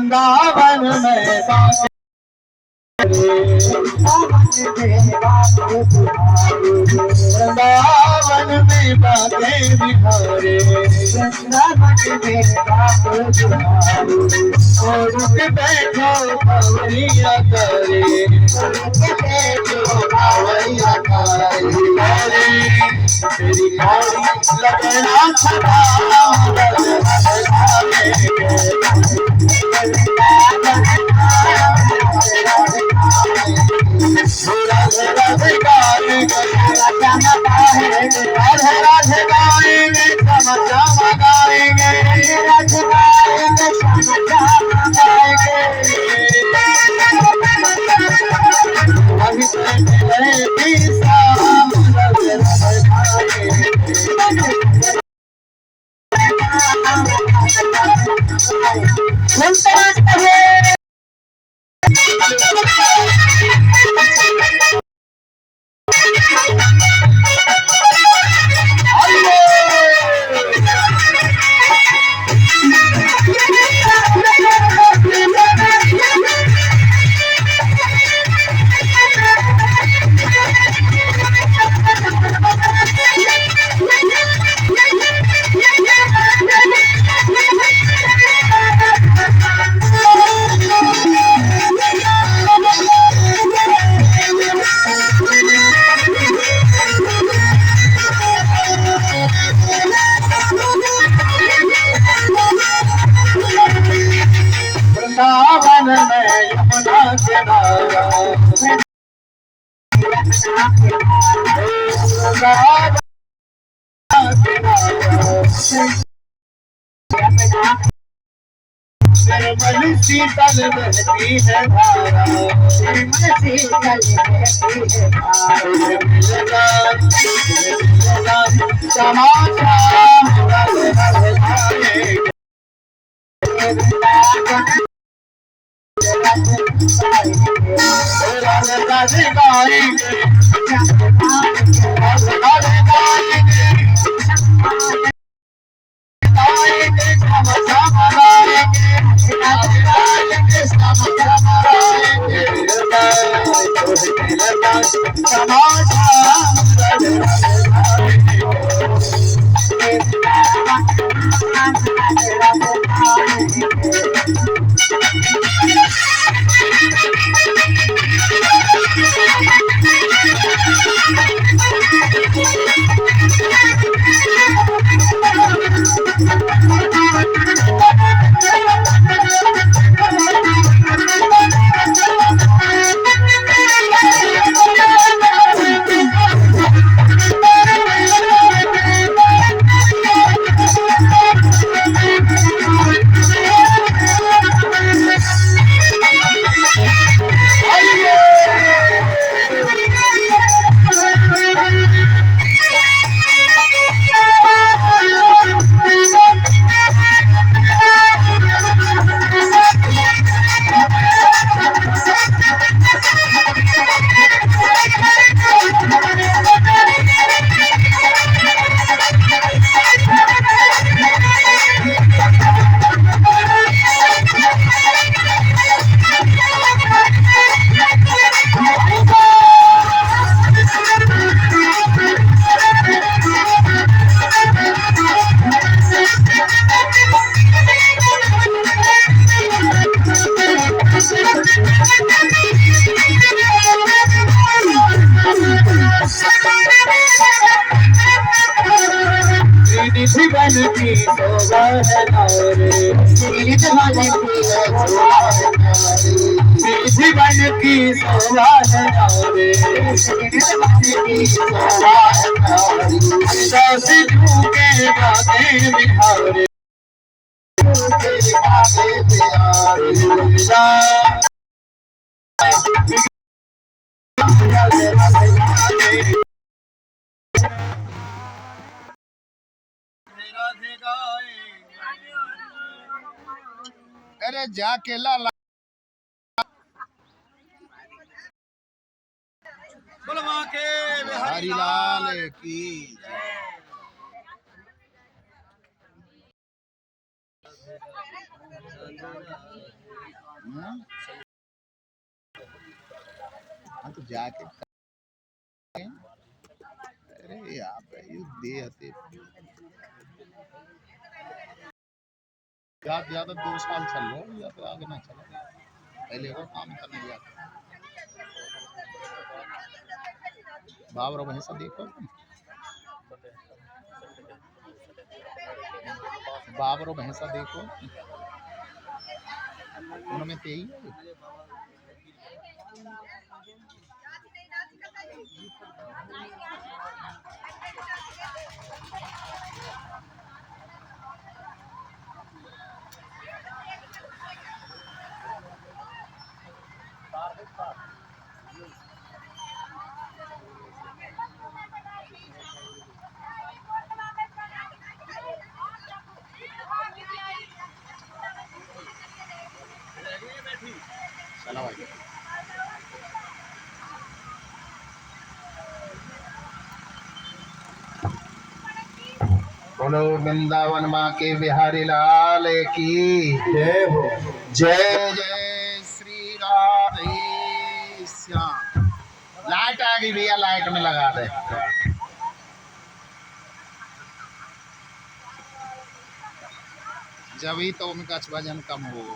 वृंदावन में बाके वृंदावन में बाके बिहारे और के बैठो भवरिया करे तेरी कौड़ी लगना छड़ा राधे राधे गाएंगे श्यामा श्यामा गाएंगे राधे गाएंगे श्यामा श्यामा गाएंगे अभी वृंदावन में यमुना किनारा निर्मल शीतल बहती है धारा राधे गाएंगे जीवन की शोभा है नारे जीवन की शोभा है नारे दस के बातें बिहारे अरे जाके लाला बुलवा के हरि लाल की जय। हाँ तो जाके अरे यहाँ पे ये दे आते ज्यादा ज्यादा 2 साल चल रहा है या तो आगे ना चला पहले वो काम करने गया बाबर भैंसा देखो बाबर भैंसा देखो उनमें ते ही है चला भाई बोलो वृंदावन माँ के बिहारी लाल की जय हो। जय जय श्री राधे श्याम। लाइट आ गई भैया लाइट में लगा दे जब ही तो उनका वजन कम हो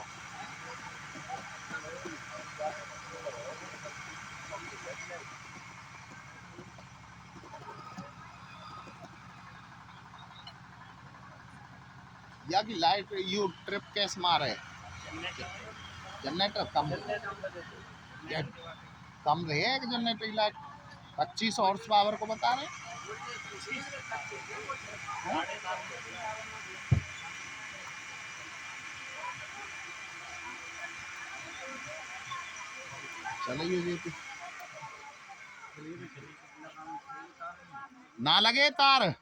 या कि लाइट यू ट्रिप कैसे मारे जनरेटर कम रहे है कि जनरेटर लाइट 25 हॉर्स पावर को बता रहे चलिए ना लगे तार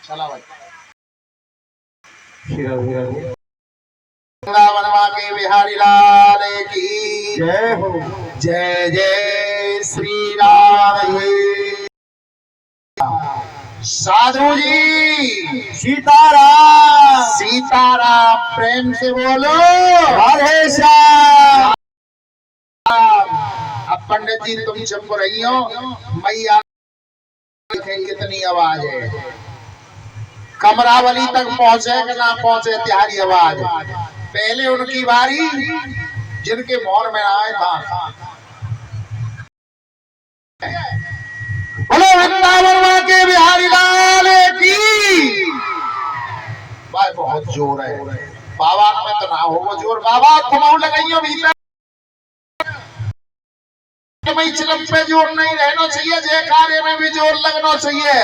चला भाई वृंदावन माँ के बिहारी लाल की जय हो। जय जय श्री राधे साधु जी सीताराम सीताराम प्रेम से बोलो राधे श्याम। अब पंडित जी तुम चुप रही हो मैया कितनी आवाज है कमरावली तक पहुंचे कि ना पहुंचे तुम्हारी आवाज पहले उनकी बारी जिनके मोर में आए बात बोलो वृंदावन माँ के बिहारी लाल की भाई बहुत जोर है बाबा में तो ना हो वो जोर बाबा थमाऊ लगाइयो भीतर भाई चिलम पे जोर नहीं रहना चाहिए जयकारे में भी जोर लगना चाहिए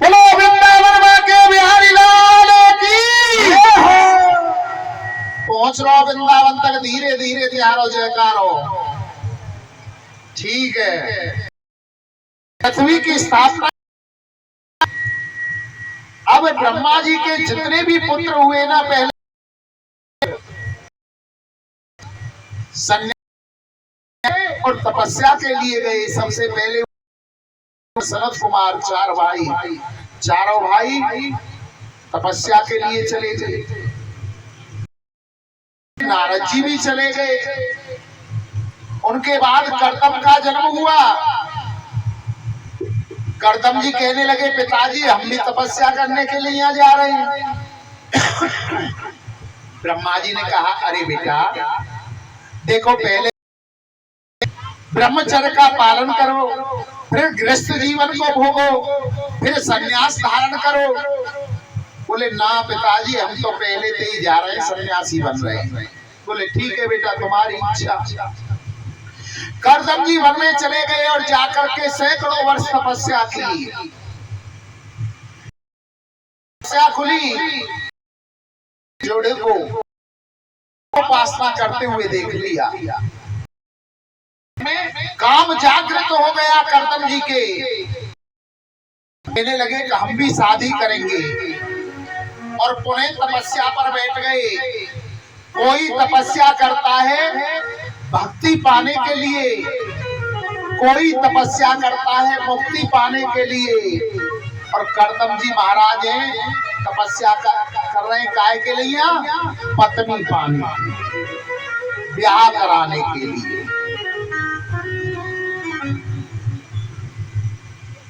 बोलो वृंदावन माँ के बिहारी लाल की पहुंच रहा वृंदावन तक धीरे धीरे त्यारो जयकारो ठीक है पृथ्वी की स्थापना अब ब्रह्मा जी के जितने भी पुत्र हुए ना पहले और तपस्या के लिए गए सबसे पहले सनत कुमार चारों भाई तपस्या के लिए चले गए नारद जी भी चले गए उनके बाद कर्दम का जन्म हुआ कर्दम जी कहने लगे पिताजी हम भी तपस्या करने के लिए यहाँ जा रहे हैं ब्रह्मा जी ने कहा अरे बेटा देखो पहले ब्रह्मचर्य का पालन करो फिर गृहस्थ जीवन को भोगो फिर सन्यास धारण करो बोले ना पिताजी हम तो पहले से ही जा रहे हैं सन्यासी बन रहे हैं बोले ठीक है बेटा तुम्हारी इच्छा कर्दम जी वन में चले गए और जाकर के सैकड़ों वर्ष तपस्या की तपस्या खुली जोड़े को उपासना करते हुए देख लिया काम जागृत हो गया कर्दम जी के कहने लगे कि हम भी शादी करेंगे और पुणे तपस्या पर बैठ गए। कोई तपस्या करता है भक्ति पाने के लिए, कोई तपस्या करता है मुक्ति पाने के लिए, और करदम जी महाराज हैं तपस्या कर रहे हैं काय के लिए? पत्नी पाने, ब्याह कराने के लिए।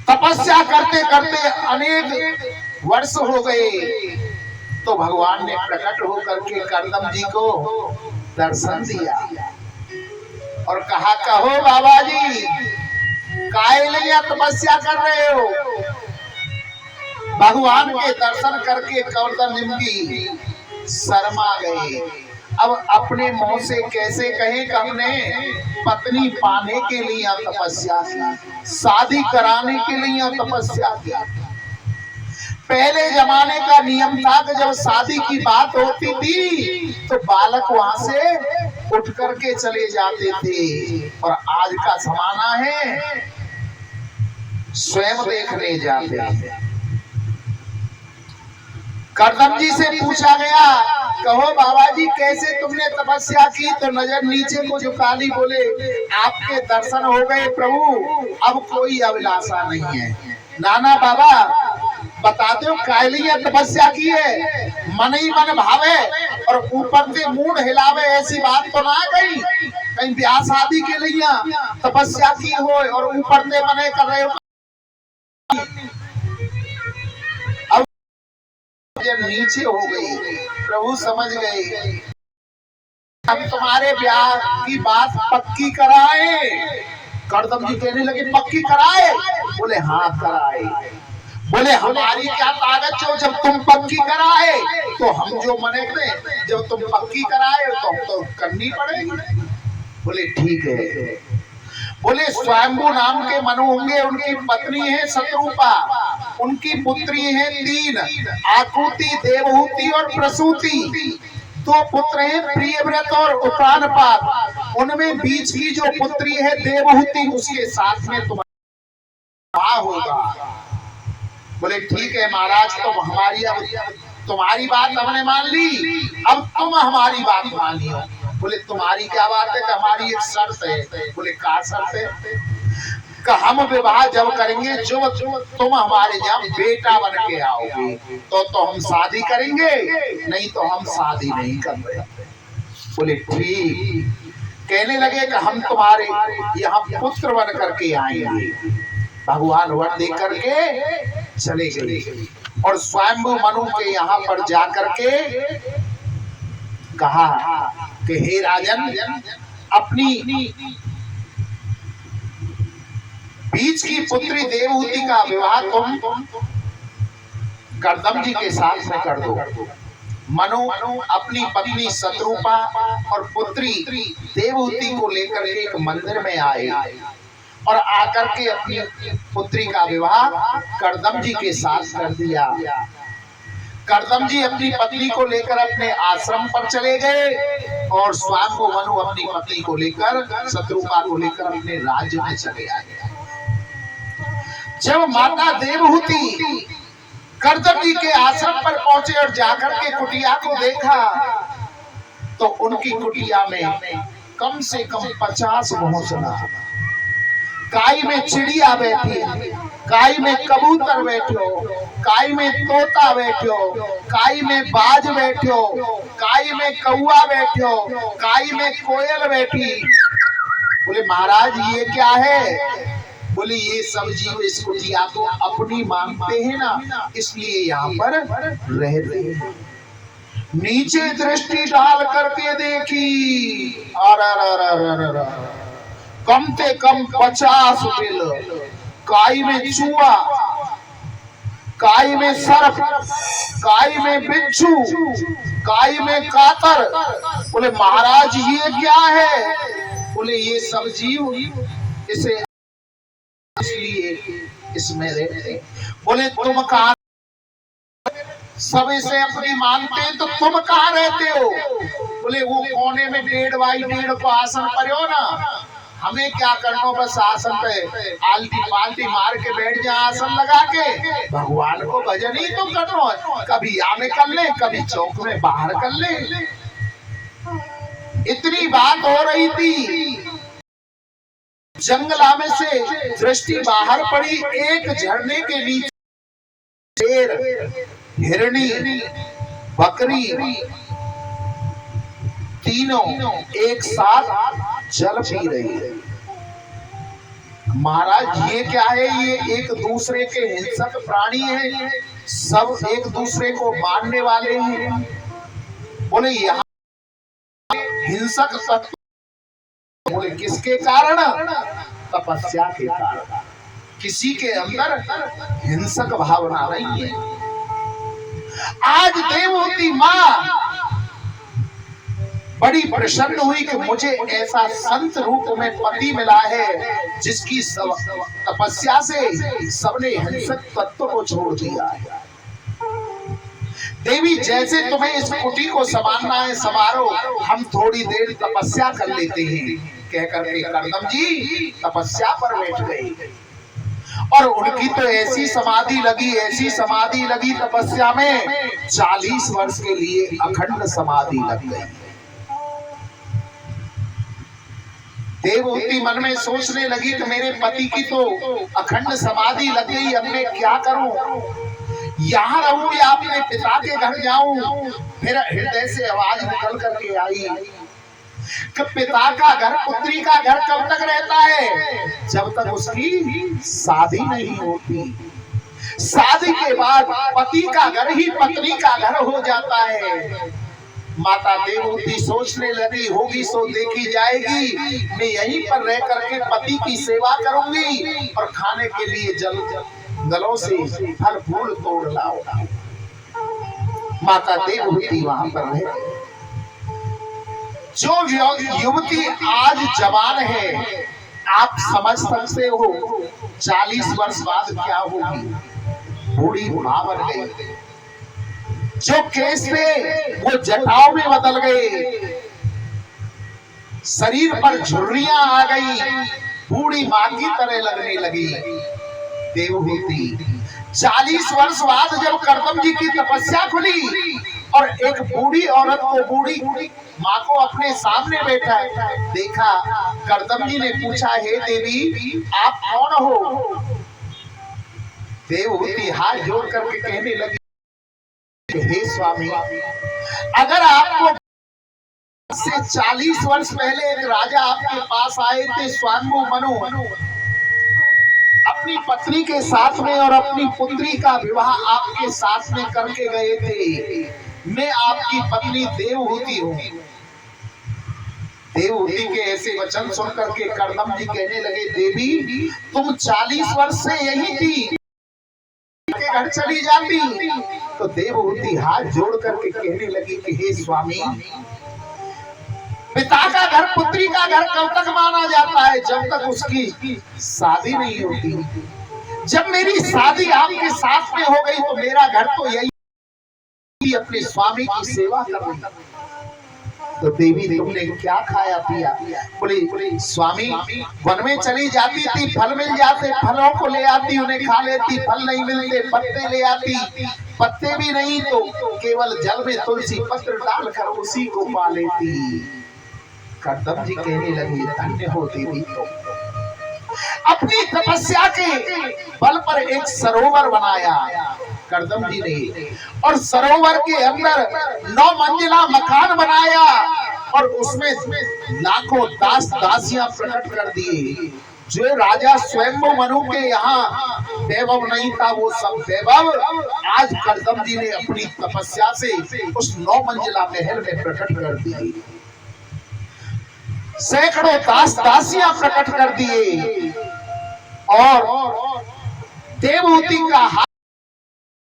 तपस्या करते करते अनेक वर्ष हो गए तो भगवान ने प्रकट होकर के करदम जी को दर्शन दिया और कहा, कहो बाबा जी काहे लिए तपस्या कर रहे हो? भगवान के दर्शन करके करदम जी शर्मा गए। अब अपने मुंह से कैसे कहें कि हमने पत्नी पाने के लिए तपस्या की, शादी कराने के लिए तपस्या की। पहले जमाने का नियम था कि जब शादी की बात होती थी तो बालक वहां से उठ करके चले जाते थे, और आज का जमाना है स्वयं देखने जाते हैं। करदम जी से पूछा गया, कहो बाबा जी कैसे तुमने तपस्या की? तो नजर नीचे को झुका ली, बोले आपके दर्शन हो गए प्रभु, अब कोई अभिलाषा नहीं है। नाना बाबा बता दो काहे लिए तपस्या की है? मन ही मन भावे और ऊपर से मूड हिलावे, ऐसी बात तो ना कहीं कहीं ब्याह शादी के लिए तपस्या की हो और ऊपर से मने कर रहे हो। नीचे हो गई, प्रभु समझ गए हम तुम्हारे ब्याह की बात पक्की कराए। करदम जी कहने लगे पक्की कराए? बोले हाँ कराए। बोले हमारी क्या ताकत हो, जब तुम पक्की कराए तो हम जो मने करें, जब तुम पक्की कराए तो हम तो करनी पड़ेगी। बोले ठीक है। बोले स्वयंभू नाम के मनु होंगे, उनकी पत्नी है शत्रुपा, उनकी पुत्री है 3, आकृति, देवहूति और प्रसूति। 2 पुत्र हैं प्रियव्रत और उतानपाद। उनमें बीच की जो पुत्री है देवहूति, उसके साथ में तुम्हारा होगा। बोले ठीक है महाराज, तो हमारी अब तुम्हारी बात हमने मान ली, अब तुम हमारी बात मानियो। बोले तुम्हारी क्या बात है? कि हमारी एक शर्त है। बोले क्या शर्त है? कि हम विवाह जब करेंगे जो तुम हमारे यहाँ बेटा बन के आओगे तो हम शादी करेंगे, नहीं तो हम शादी नहीं करेंगे। बोले ठीक। कहने लगे कि हम तुम्हारे यहाँ पुत्र बन करके आएंगे। भगवान वर दे करके चले गए और स्वयंभू मनु के यहाँ पर जाकर के कहा कि हे राजन, अपनी बीच की पुत्री देवहूति का विवाह तुम करदम जी के साथ में कर दो। मनु अपनी पत्नी शत्रुपा और पुत्री देवहूति को लेकर के एक मंदिर में आए और आकर के अपनी पुत्री का विवाह करदम जी के साथ कर दिया। करदम जी अपनी पत्नी को लेकर अपने आश्रम पर चले गए और स्वयंभू मनु अपनी पत्नी को लेकर शत्रुपा को लेकर अपने राज्य में चले आए। जब माता देवहूति करदम जी के आश्रम पर पहुंचे और जाकर के कुटिया को देखा तो उनकी कुटिया में कम से कम 50 घोंसला, काई में चिड़िया बैठी, काई में कबूतर बैठो, काई में तोता बैठो, काई में बाज बैठो, काई में कौआ बैठो, काई में कोयल बैठी। बोले महाराज ये क्या है? बोले ये सब जीव इस कुटिया को अपनी मानते हैं ना, इसलिए यहाँ पर रह रहे हैं। नीचे दृष्टि डाल करके देखी, कम से कम 50 बिल, काई में चूहा, काई में सर्प, काई में बिच्छू, काई में कातर। बोले महाराज ये क्या है? बोले ये सब जीव इसे इसलिए इसमें रहते। बोले तुम कहाँ? सब इसे अपनी मानते हैं तो तुम कहाँ रहते हो? बोले वो कोने में 1.5 बाई 1.5 को आसन पर हो ना, हमें क्या करना, बस आसन पे आलती पालती मार के बैठ जाए आसन लगा के, भगवान को भजन ही तो करना है। कभी यहाँ में कर ले, कभी चौक में बाहर कर ले। इतनी बात हो रही थी, जंगला में से दृष्टि बाहर पड़ी, एक झरने के नीचे शेर, हिरनी, बकरी तीनों एक साथ जल पी रही है। महाराज ये क्या है, ये एक दूसरे के हिंसक प्राणी हैं, सब एक दूसरे को मारने वाले हैं। बोले यहाँ हिंसक तत्व, बोले किसके कारण? तपस्या के कारण। किसी के अंदर हिंसक भावना नहीं है। आज देवहूति माँ बड़ी प्रसन्न हुई कि मुझे ऐसा संत रूप में पति मिला है जिसकी तपस्या से सबने हिंसक तत्व को छोड़ दिया है। देवी जैसे तुम्हें इस कुटी को संभालना है संभालो, हम थोड़ी देर तपस्या कर लेते हैं। कह करके करदम जी तपस्या पर बैठ गए और उनकी तो ऐसी समाधि लगी, ऐसी समाधि लगी तपस्या में, 40 वर्ष के लिए अखंड समाधि लग गई। देवहूति मन में सोचने लगी कि मेरे पति की तो अखंड समाधि लग गई, अब मैं क्या करूं? यहाँ रहूं या अपने पिता के घर जाऊं? फिर हृदय से आवाज निकल करके आई कि पिता का घर, पुत्री का घर कब तक रहता है? जब तक उसकी शादी नहीं होती। शादी के बाद पति का घर ही पत्नी का घर हो जाता है। माता देवहूति सोचने लगी, होगी सो देखी जाएगी, मैं यहीं पर रह करके पति की सेवा करूंगी और खाने के लिए जंगलों से फल फूल तोड़ लाऊंगा। माता देवहूति वहां पर रह। जो युवती आज जवान है, आप समझ सकते हो 40 वर्ष बाद क्या होगी? बूढ़ी मां बन गई। जो केस थे वो जटाओं में बदल गए, शरीर पर झुर्रियां आ गई, बूढ़ी मां की तरह लगने लगी। देवहूति 40 वर्ष बाद जब करदम जी की तपस्या खुली और एक बूढ़ी औरत को, बूढ़ी माँ को अपने सामने बैठा देखा, करदम जी ने पूछा, हे देवी आप कौन हो? देवहूति हाथ जोड़ करके कहने लगी, हे स्वामी, अगर आपको से 40 वर्ष पहले एक राजा आपके पास आए थे, स्वांबु मनु, अपनी पत्नी के साथ में और अपनी पुत्री का विवाह आपके साथ में करके गए थे। मैं आपकी पत्नी देवहूति हूँ। देवहूति के ऐसे वचन सुन करके करदम जी कहने लगे, देवी तुम 40 वर्ष से यही थी, के घर चली जाती। तो देवहूति हाथ जोड़ करके कहने लगी कि हे स्वामी, पिता का घर, पुत्री का घर कब तक माना जाता है? जब तक उसकी शादी नहीं होती। जब मेरी शादी आपके साथ में हो गई तो मेरा घर तो यही, अपने स्वामी की सेवा करना। तो देवी तुमने क्या खाया पिया? बोले स्वामी वन में चली जाती थी, फल मिल जाते फलों को ले आती, उन्हें खा लेती, फल नहीं मिलते पत्ते ले आती, पत्ते भी नहीं तो केवल जल में तुलसी पत्र डालकर उसी को पा लेती। करदम जी कहने लगे, धन्य हो देवी, तो अपनी तपस्या के बल पर एक सरोवर बनाया करदम जी ने, और सरोवर के अंदर 9 मंजिला मकान बनाया और उसमें लाखों दास दासियां प्रकट कर दिए। जो राजा स्वयंभू मनु के यहाँ वैभव नहीं था, वो सब वैभव आज करदम जी ने अपनी तपस्या से उस 9 मंजिला महल में प्रकट कर दिए। सैकड़ों दास दासियां प्रकट कर दिए और देवहूति का हाथ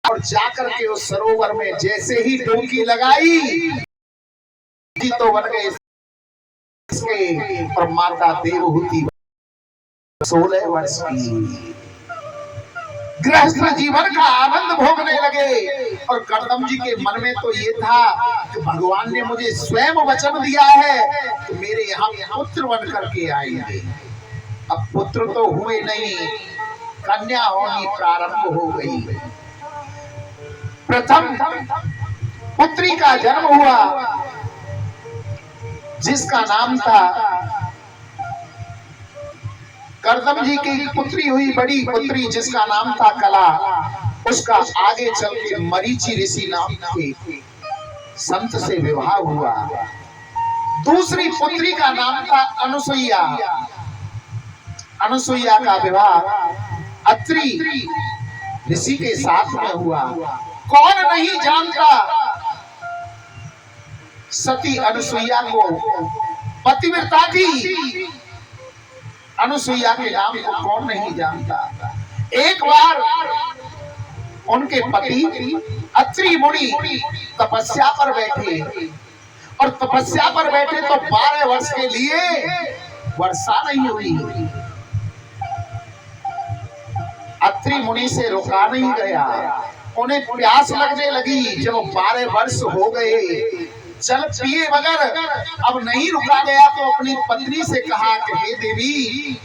और जाकर के उस सरोवर में जैसे ही डुबकी लगाई तो बन गए इसके। और माता देवहूति 16 वर्ष की। गृहस्थ जीवन का आनंद भोगने लगे। और कर्दम जी के मन में तो ये था कि भगवान ने मुझे स्वयं वचन दिया है कि मेरे यहाँ पुत्र बन करके आएंगे। अब पुत्र तो हुए नहीं, कन्या होनी प्रारंभ हो गई। प्रथम पुत्री का जन्म हुआ जिसका नाम था, कर्दम जी की पुत्री हुई बड़ी पुत्री जिसका नाम था कला। उसका आगे चल के मरीचि ऋषि नाम के संत से विवाह हुआ। दूसरी पुत्री का नाम था अनुसुईया। अनुसुईया का विवाह अत्रि ऋषि के साथ में हुआ। कौन नहीं जानता सती अनुसुईया को, पतिव्रता थी। अनुसुईया के नाम को कौन नहीं जानता। एक बार उनके पति अत्रि मुनि तपस्या पर बैठे, और तपस्या पर बैठे तो 12 वर्ष के लिए वर्षा नहीं हुई। अत्रि मुनि से रुका नहीं गया, उन्हें प्यास लगने लगी। जब 12 वर्ष हो गए, जल पिए बगैर अब नहीं रुका गया, तो अपनी पत्नी से कहा कि हे देवी,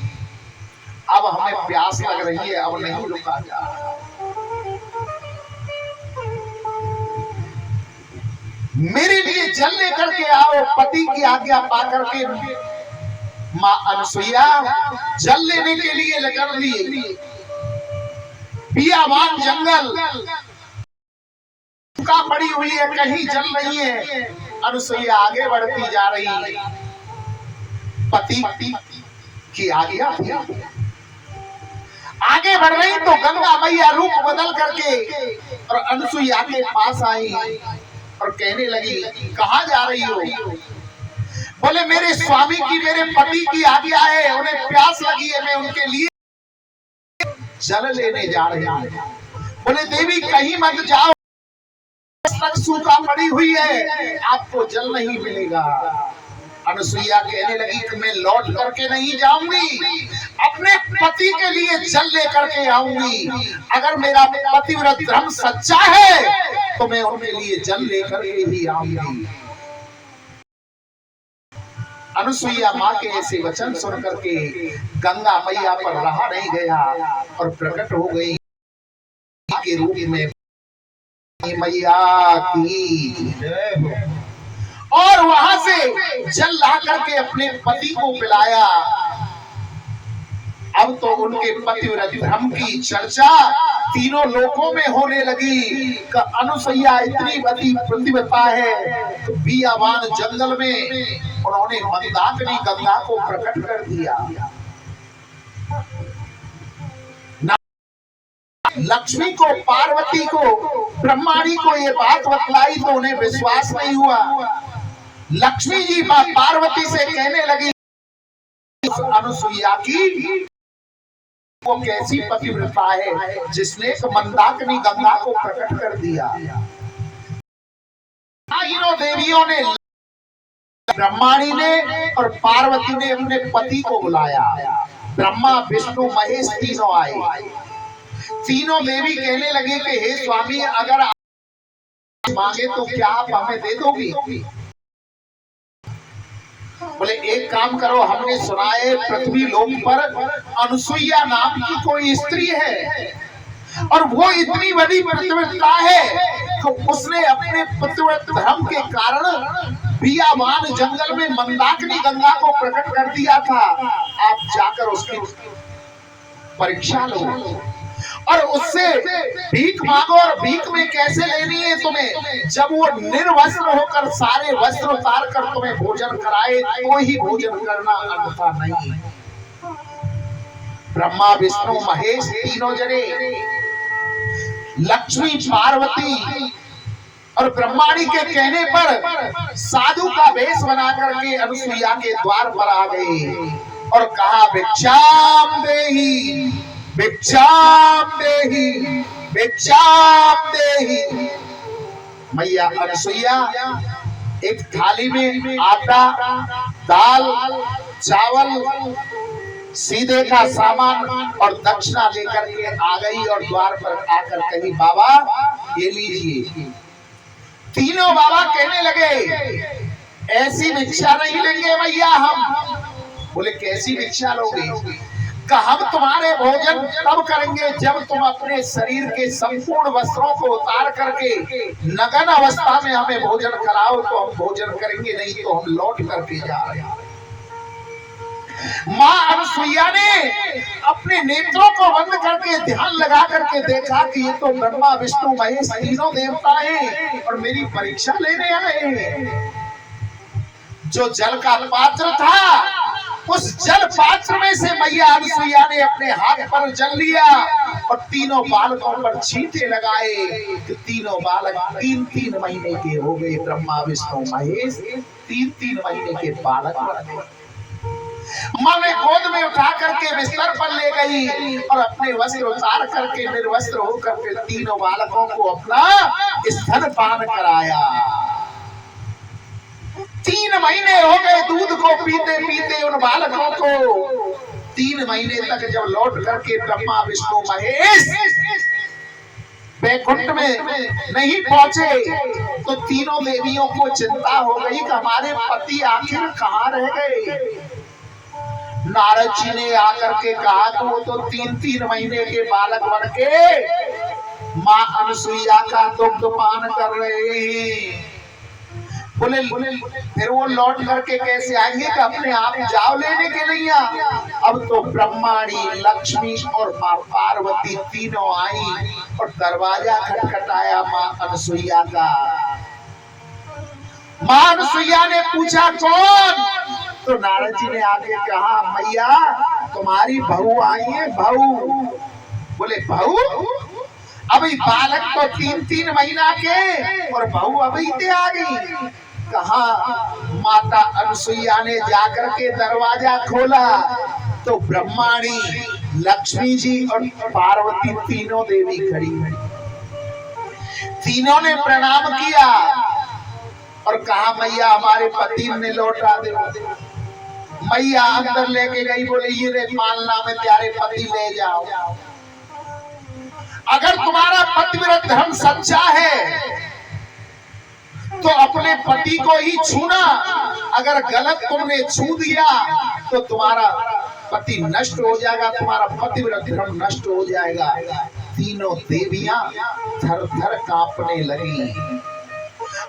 अब हमें प्यास लग रही है, अब नहीं रुका जा रहा। मेरे लिए जल लेकर के आओ। पति की आज्ञा पा करके मां अनुसुईया जल लेने के लिए निकल ली। बियाबान जंगल का पड़ी हुई है, कहीं जल नहीं है। अनुसुईया आगे बढ़ती जा रही है, पति की आज्ञा थी। आगे बढ़ रही तो गंगा मैया रूप बदल करके और अनुसुईया के पास आई और कहने लगी, कहाँ जा रही हो? बोले मेरे स्वामी की, मेरे पति की आज्ञा है, उन्हें प्यास लगी है, मैं उनके लिए जल लेने जा रही हूं। बोले देवी कहीं मत जाओ, तक सूखा पड़ी हुई है, आपको जल नहीं मिलेगा। अनुसुईया कहने लगी कि मैं लौट करके नहीं जाऊंगी, अपने पति के लिए जल लेकर के आऊंगी। अगर मेरा पतिव्रत धर्म सच्चा है तो मैं उनके लिए जल लेकर के ही आऊंगी। अनुसुईया माँ के ऐसे वचन सुन करके गंगा मैया पर रहा नहीं गया और प्रकट हो गई के रूप में मैया की, और वहां से जल ला करके अपने पति को पिलाया। अब तो उनके पतिव्रत धर्म की चर्चा तीनों लोकों में होने लगी कि अनुसुईया इतनी बड़ी प्रतिभा है। तो बियाबान जंगल में उन्होंने मंदाकिनी गंगा को प्रकट कर दिया। लक्ष्मी को, पार्वती को, ब्रह्माणी को ये बात बतलाई तो उन्हें विश्वास नहीं हुआ। लक्ष्मी जी पार्वती से कहने लगी, अनुसुईया की वो कैसी पतिव्रता है जिसने मंदाकिनी गंगा को प्रकट कर दिया। तीनों देवियों ने, ब्रह्माणी ने और पार्वती ने अपने पति को बुलाया। ब्रह्मा विष्णु महेश तीनों आए। तीनों देवी कहने लगे कि हे स्वामी, अगर आप मांगे तो क्या आप हमें दे दोगी? बोले एक काम करो, हमने सुना है पृथ्वी लोक पर अनुसुईया नाम की कोई स्त्री है और वो इतनी बड़ी पतिव्रता है तो उसने अपने पतिव्रत धर्म के कारण बियाबान जंगल में मंदाकिनी गंगा को प्रकट कर दिया था। आप जाकर उसकी परीक्षा लो और उससे भीख मांगो। और भीख में कैसे लेनी है तुम्हें? जब वो निर्वस्त्र होकर सारे वस्त्र उतार कर तुम्हें भोजन कराए तो ही भोजन करना, अन्यथा नहीं। ब्रह्मा विष्णु महेश तीनों जने, लक्ष्मी पार्वती और ब्रह्माणी के कहने पर साधु का वेश बना करके अनुसुईया के द्वार पर आ गए और कहा, भिक्षाम देहि, भिक्षाम देहि, भिक्षाम देहि। मैया अनुसुईया एक थाली में आटा, दाल, चावल, सीधे का सामान और दक्षिणा लेकर के आ गई और द्वार पर आकर कही, बाबा ये लीजिए। तीनों बाबा कहने लगे, ऐसी भिक्षा नहीं लेंगे भैया हम। बोले कैसी भिक्षा लोगे? कि हम तुम्हारे भोजन तब करेंगे जब तुम अपने शरीर के संपूर्ण वस्त्रों को उतार करके नग्न अवस्था में हमें भोजन कराओ तो हम भोजन करेंगे, नहीं तो हम लौट करके जा रहे हैं। माँ अनसुईया ने अपने नेत्रों को बंद करके ध्यान लगा करके देखा कि ये तो ब्रह्मा विष्णु महेश तीनों देवता हैं और मेरी परीक्षा लेने आए हैं। जो जल का पात्र था उस जल पात्र में से मैया अनसुईया ने अपने हाथ पर जल लिया और तीनों बालकों पर छींटे लगाए कि तीनों बालक 3-3 महीने के हो गए। ब्रह्मा विष्णु महेश 3-3 महीने के बालक बने। माँ ने गोद में उठा करके बिस्तर पर ले गई और अपने वस्त्र उतार करके निर्वस्त्र होकर के तीनों बालकों को अपना स्तनपान कराया। 3 महीने हो गए दूध को पीते पीते उन बालकों को। 3 महीने तक जब लौट करके ब्रह्मा विष्णु महेश वैकुंठ में नहीं पहुंचे तो तीनों देवियों को चिंता हो गई कि हमारे पति आखिर कहाँ रह गए। नारद जी ने आकर के कहा कि वो तो 3-3 महीने के बालक बन के माँ अनसुईया का दुग्ध पान कर रहे हैं। बोले फिर वो लौट करके कैसे आएंगे कि अपने आप जाओ लेने के लिए। अब तो ब्रह्माणी लक्ष्मी और माँ पार्वती तीनों आई और दरवाजा खटखटाया माँ अनसुईया का। माँ अनसुईया ने पूछा कौन? तो नारद जी ने आगे कहा, मैया तुम्हारी बहू आई है। बहू? बोले बहू? अभी बालक तो 3-3 महीना के और बहू अभी ते आ गई। कहा माता अनसुईया ने जाकर के दरवाजा खोला तो ब्रह्माणी लक्ष्मी जी और पार्वती तीनों देवी खड़ी। तीनों ने प्रणाम किया और कहा मैया हमारे पति ने लौटा दे। मैया अंदर लेके गई। बोले ये रे पालना में प्यारे पति ले जाओ। अगर तुम्हारा पतिव्रत धर्म सच्चा है तो अपने पति को ही छूना। अगर गलत तुमने छू दिया तो तुम्हारा पति नष्ट हो जाएगा, तुम्हारा पतिव्रत धर्म नष्ट हो जाएगा। तीनों देवियां थर-थर कांपने लगी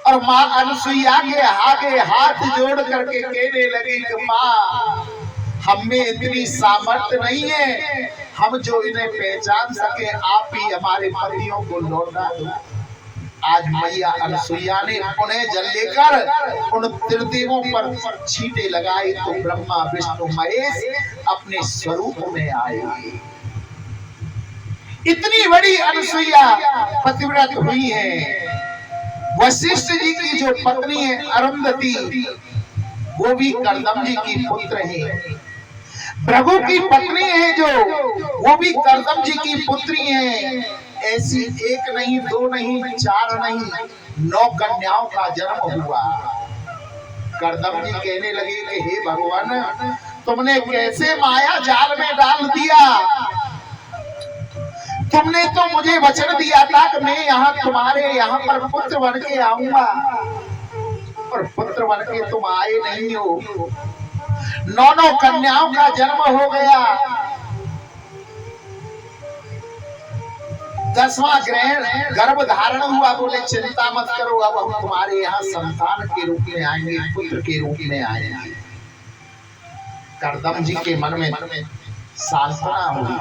और माँ अनसुईया के आगे हाथ जोड़ करके कहने लगी कि माँ हमें इतनी सामर्थ्य नहीं है हम जो इन्हें पहचान सके, आप ही हमारे पतियों को लौटा दो। आज मैया अनसुईया ने उन्हें जल लेकर उन त्रिदेवों पर छींटे लगाए तो ब्रह्मा विष्णु महेश अपने स्वरूप में आए। इतनी बड़ी अनसुईया पतिव्रत हुई है। वशिष्ठ जी की जो पत्नी है अरुंधति वो भी कर्दम जी की पुत्र है। भृगु की पत्नी है जो वो भी कर्दम जी की पुत्री है। ऐसी 1 नहीं 2 नहीं 4 नहीं 9 कन्याओं का जन्म हुआ। कर्दम जी कहने लगे कि हे भगवान तुमने कैसे माया जाल में डाल दिया। तुमने तो मुझे वचन दिया था कि मैं यहाँ तुम्हारे यहाँ पर पुत्र बन के आऊंगा और पुत्र बन के तुम आए नहीं हो। 9 कन्याओं का जन्म हो गया। 10वां ग्रहण गर्भ धारण हुआ। बोले चिंता मत करो अब हम तुम्हारे यहाँ संतान के रूप में आएंगे, पुत्र के रूप में आएंगे। कर्दम जी के मन में सांत्वना हुई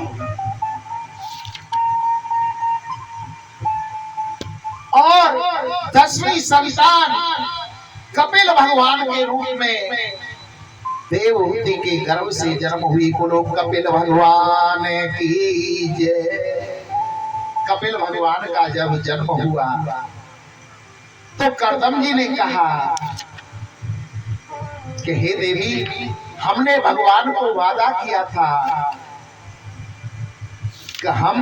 और 10वीं संतान कपिल भगवान के रूप में देवहूति के गर्भ से जन्म हुई। बोलो कपिल भगवान की जय। कपिल भगवान का जब जन्म हुआ तो कर्दम जी ने कहा कि हे देवी हमने भगवान को वादा किया था कि हम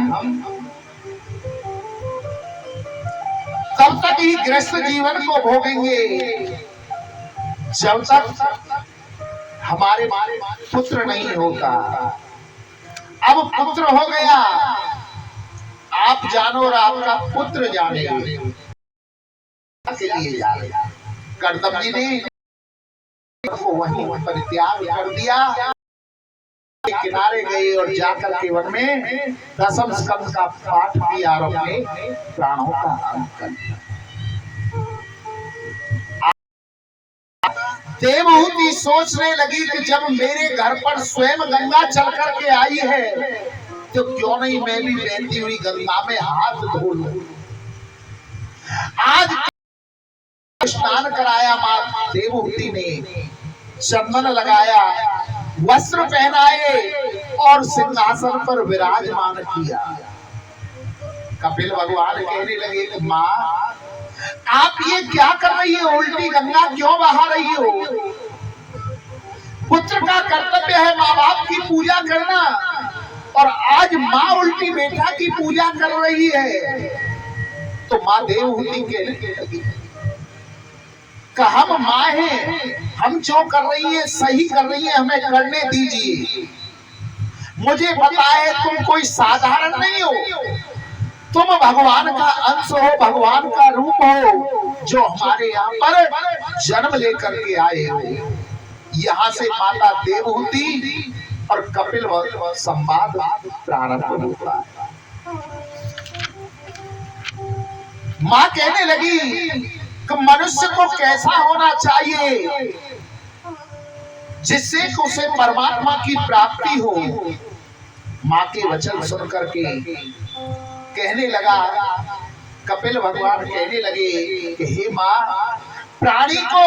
तब तक ही गृहस्थ जीवन को भोगेंगे जब तक हमारे पुत्र नहीं होता, अब पुत्र हो गया, आप जानो और आपका पुत्र जाने के लिए जा रहे। कर्दम जी ने वहीं परित्याग कर दिया, किनारे गए और जाकर के वन में दसम स्कंद का पाठ किया और अपने प्राणों का अंत कर दिया। देवहूति सोचने लगी कि जब मेरे घर पर स्वयं गंगा चल करके आई है तो क्यों नहीं मैं भी बहती हुई गंगा में हाथ धो लूं। आज स्नान कराया मां देवहूति ने, चंदन लगाया, वस्त्र पहनाए और सिंहासन पर विराजमान किया। कपिल भगवान कहने लगे कि मां आप ये क्या कर रही हो, उल्टी गंगा क्यों बहा रही हो? पुत्र का कर्तव्य है माँ बाप की पूजा करना, और आज माँ उल्टी बेटा की पूजा कर रही है। तो माँ देवहूति कहने लगी कि हम माँ हैं, हम जो कर रही है सही कर रही है, हमें करने दीजिए। मुझे पता है तुम कोई साधारण नहीं हो, तुम भगवान का अंश हो, भगवान का रूप हो, जो हमारे यहाँ पर जन्म लेकर के आए हो। यहाँ से माता देवहूति और कपिल संवाद प्रारंभ होता है। माँ कहने लगी कि मनुष्य को कैसा होना चाहिए जिससे कि उसे परमात्मा की प्राप्ति हो। माँ के वचन सुन करके कहने लगा, कपिल भगवान कहने लगे कि हे माँ, प्राणी को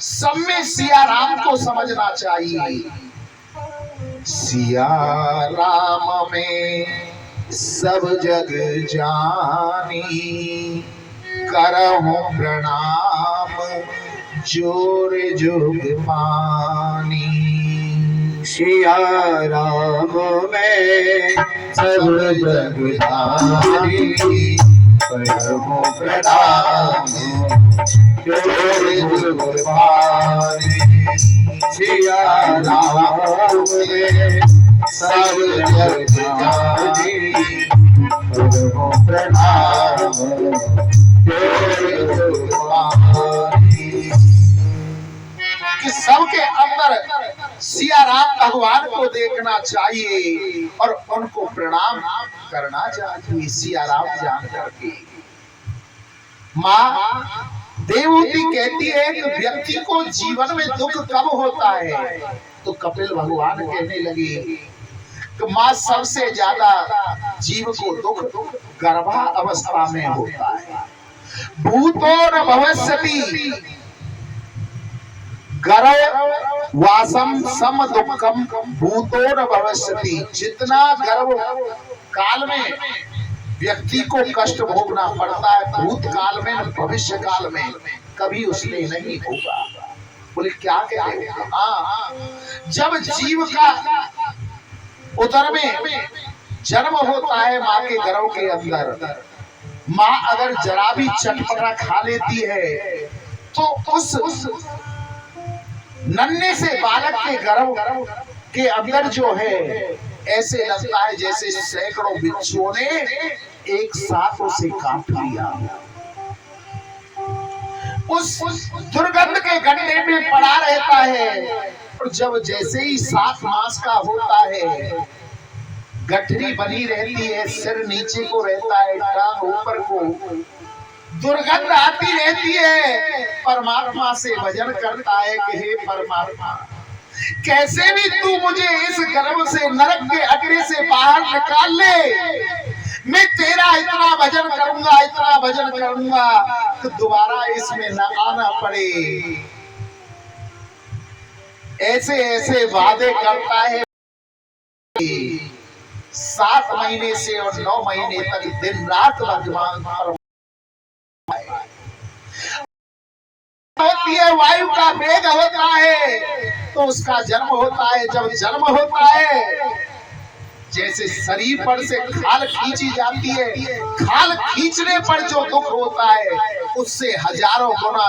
सब में सिया राम को समझना चाहिए। सिया राम में सब जग जानी, करहूं प्रणाम जोर जोग पानी। सिया राम में सब जग जानी, करहूं प्रणाम जोर जोग पानी। सिया राम में सब जग जानी, करहूं प्रणाम जोर जोग पानी। कि सबके अंदर सिया राम भगवान को देखना चाहिए और उनको प्रणाम करना चाहिए, सिया राम जान करके। माँ देवहूति कहती है कि व्यक्ति को जीवन में दुख कब होता है, तो कपिल भगवान कहने लगे कि माँ सबसे ज्यादा जीव को दुख गर्भा अवस्था में होता है। भूतो न भविष्यति गर्भ वासम सम दुखम भूतो न भविष्यति। जितना गर्भ काल में व्यक्ति को कष्ट भोगना पड़ता है, भूतकाल में न भविष्य काल में कभी उसने नहीं होगा। बोले क्या कह रहे हो? हाँ, जब जीव का उदर में जन्म होता है माँ के गर्भ के अंदर, माँ अगर जरा भी चटपटा खा लेती है तो उस नन्हे से बालक के गर्भ के अंदर जो है ऐसे लगता है जैसे सैकड़ों बिच्छुओं ने एक साथ उसे काट लिया। उस दुर्गंध के गड्ढे में पड़ा रहता है, और जब जैसे ही 7 मास का होता है, गठरी बनी रहती है, सिर नीचे को रहता है, टांग ऊपर को, दुर्गंध आती रहती है। परमात्मा से भजन करता है कि हे परमात्मा, कैसे भी तू मुझे इस गर्भ से, नरक के अगरे से बाहर निकाल ले। मैं तेरा इतना भजन करूंगा, इतना भजन करूंगा कि दोबारा इसमें न आना पड़े। ऐसे ऐसे वादे करता है। 7 महीने से और 9 महीने तक दिन रात भगवान होती है, वायु का वेग होता है तो उसका जन्म होता है। जब जन्म होता है, जैसे शरीर पर से खाल खींची जाती है, खाल खींचने पर जो दुख होता है उससे हजारों गुना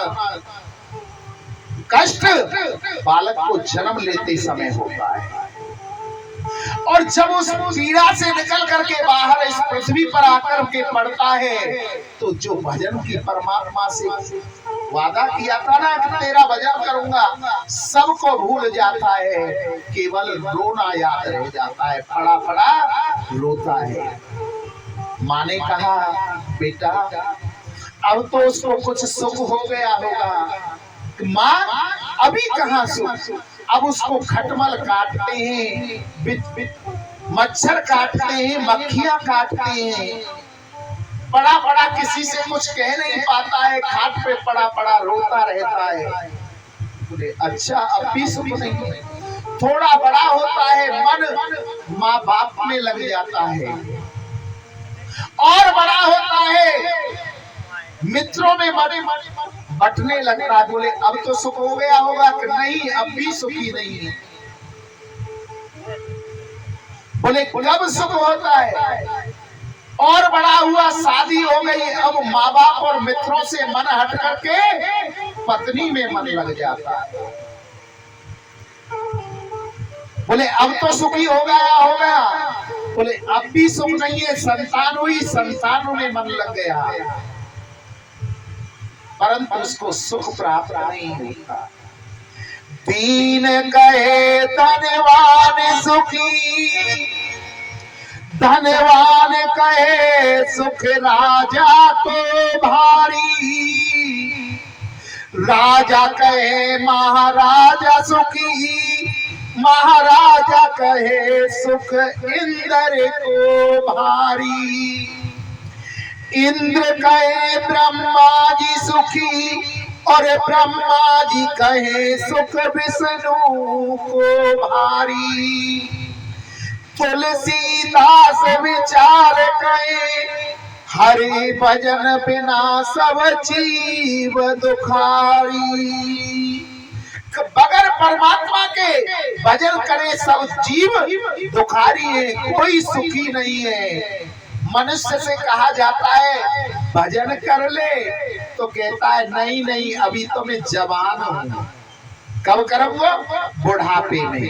कष्ट बालक को जन्म लेते समय होता है, और जब उस पीड़ा से निकल करके बाहर इस पृथ्वी पर आकर के पड़ता है, तो जो भजन की परमात्मा से वादा किया था ना कि तेरा भजन करूंगा, सबको भूल जाता है, केवल रोना याद रह जाता है, पड़ा पड़ा रोता है। माँ ने कहा बेटा अब तो उसको कुछ सुख हो गया होगा। माँ अभी कहाँ सुख, अब उसको खटमल काटते हैं, मच्छर काटते हैं, मक्खियां काटते हैं, बड़ा बड़ा किसी से कुछ कह नहीं पाता है, खाट पे पड़ा पड़ा रोता रहता है। बोले अच्छा अब भी सुख नहीं। थोड़ा बड़ा होता है, मन माँ बाप में लग जाता है, और बड़ा होता है मित्रों में बटने लगता है। बोले अब तो सुख हो गया होगा कि नहीं, अब भी सुखी नहीं है। बोले कब सुख होता है, और बड़ा हुआ, शादी हो गई, अब माँ बाप और मित्रों से मन हट करके पत्नी में मन लग जाता है। बोले अब तो सुखी हो गया। बोले अब भी सुख नहीं है, संतान हुई, संतानों में मन लग गया, परंतु उसको सुख प्राप्त नहीं होता। दीन कहे धनवान सुखी, धनवान कहे सुख राजा को भारी, राजा कहे महाराजा सुखी, महाराजा कहे सुख इंद्र को भारी। इंद्र कहे ब्रह्मा जी सुखी, और ब्रह्मा जी कहे सुख विष्णु को भारी। तुलसीदास विचार कहे, हरि भजन बिना सब जीव दुखारी। बगैर परमात्मा के भजन करे सब जीव दुखारी है, कोई सुखी नहीं है। मनुष्य से कहा जाता है भजन कर ले, तो कहता है नहीं नहीं अभी तो मैं जवान हूं, कब करूंगा, बुढ़ापे में।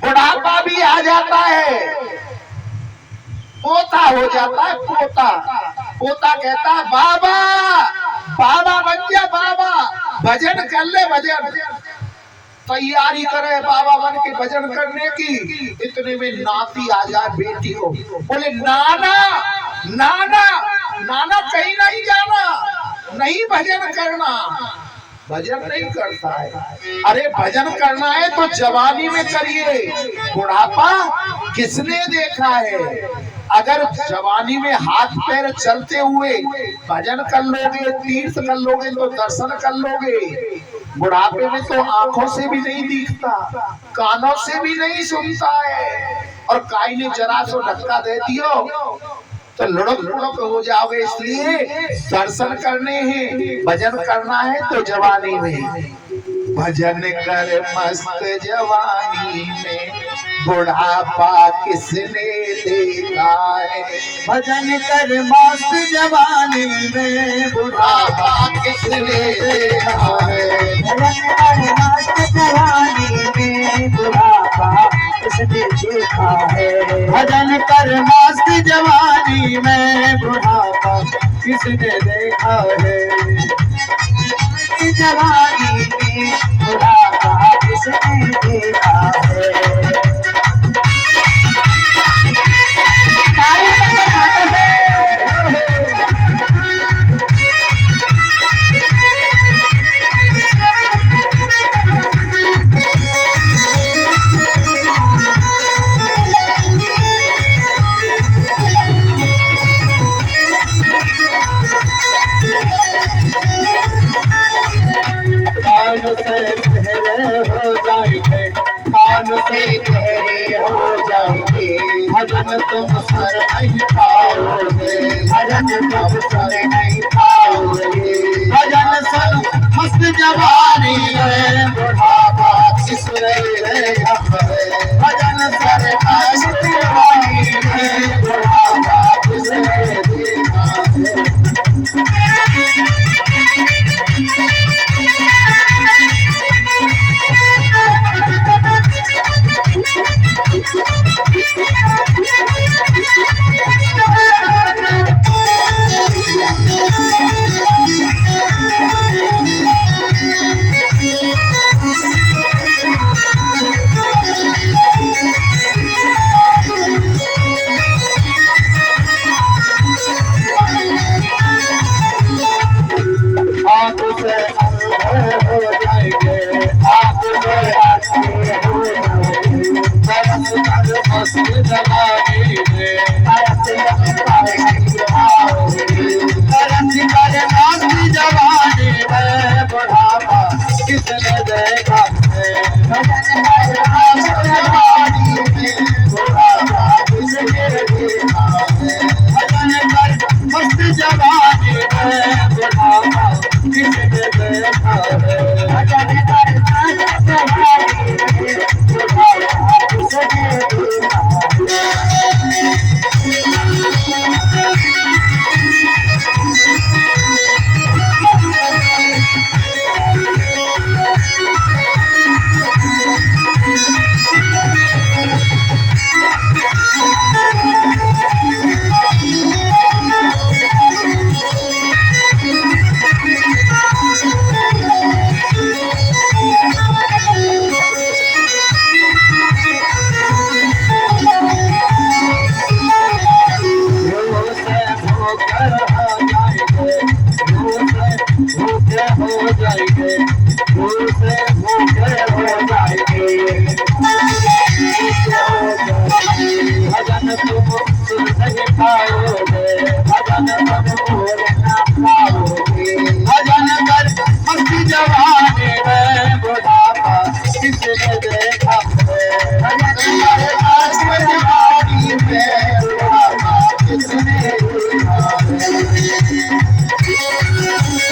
बुढ़ापा भी आ जाता है, पोता हो जाता है, पोता। पोता कहता है बाबा बाबा बन गया, बाबा भजन कर ले, भजन तैयारी करे बाबा बन के भजन करने की। इतने में नाती आ जाए बेटी को, बोले नाना नाना नाना कहीं नहीं जाना, नहीं भजन करना। भजन नहीं करता है। अरे भजन करना है तो जवानी में करिए, बुढ़ापा किसने देखा है। अगर जवानी में हाथ पैर चलते हुए भजन कर लोगे, तीर्थ कर लोगे, तो दर्शन कर लोगे। बुढ़ापे में तो आंखों से भी नहीं दिखता, कानों से भी नहीं सुनता है, और काई ने जरा सो धक्का दे दियो तो लुढ़क लुढ़क हो जाओगे। इसलिए दर्शन करने हैं, भजन करना है तो जवानी में। भजन कर मस्त जवानी में, बुढ़ापा किसने देखा है। भजन कर मस्त जवानी में, बुढ़ापा किसने देखा है। भजन कर मस्त जवानी में, बुढ़ापा किसने देखा है। भजन कर मस्त जवानी में, बुढ़ापा किसने देखा है। जवानी में बुढ़ापा किसने देखा है। भजन तुम सर नहीं पाओगे, भजन तुम सर नहीं पाओगे। भजन सन मस्त जवानी में, बुढ़ापा किसने देखा है। भजन सर मस्त जवानी में, बुढ़ापा किसने देखा है। मस्त जवानी में तरस कर नहीं पाओगे तरस कर मस्त जवानी में बुढ़ापा किसने देखा है भजन कर मस्त जवानी में बुढ़ापा किसने देखा है भजन कर मस्त जवानी में बुढ़ापा किसने देखा है भजन कर मस्त जवानी में बुढ़ापा किसने देखा है भजन तुम सुन नहीं पाओगे भजन तुम बोल ना पाओगे भजन कर मस्ती जवानी में बुढ़ापा किसने देखा है भजन कर मस्त जवानी में बुढ़ापा किसने देखा है किसने देखा है भजन कर मस्त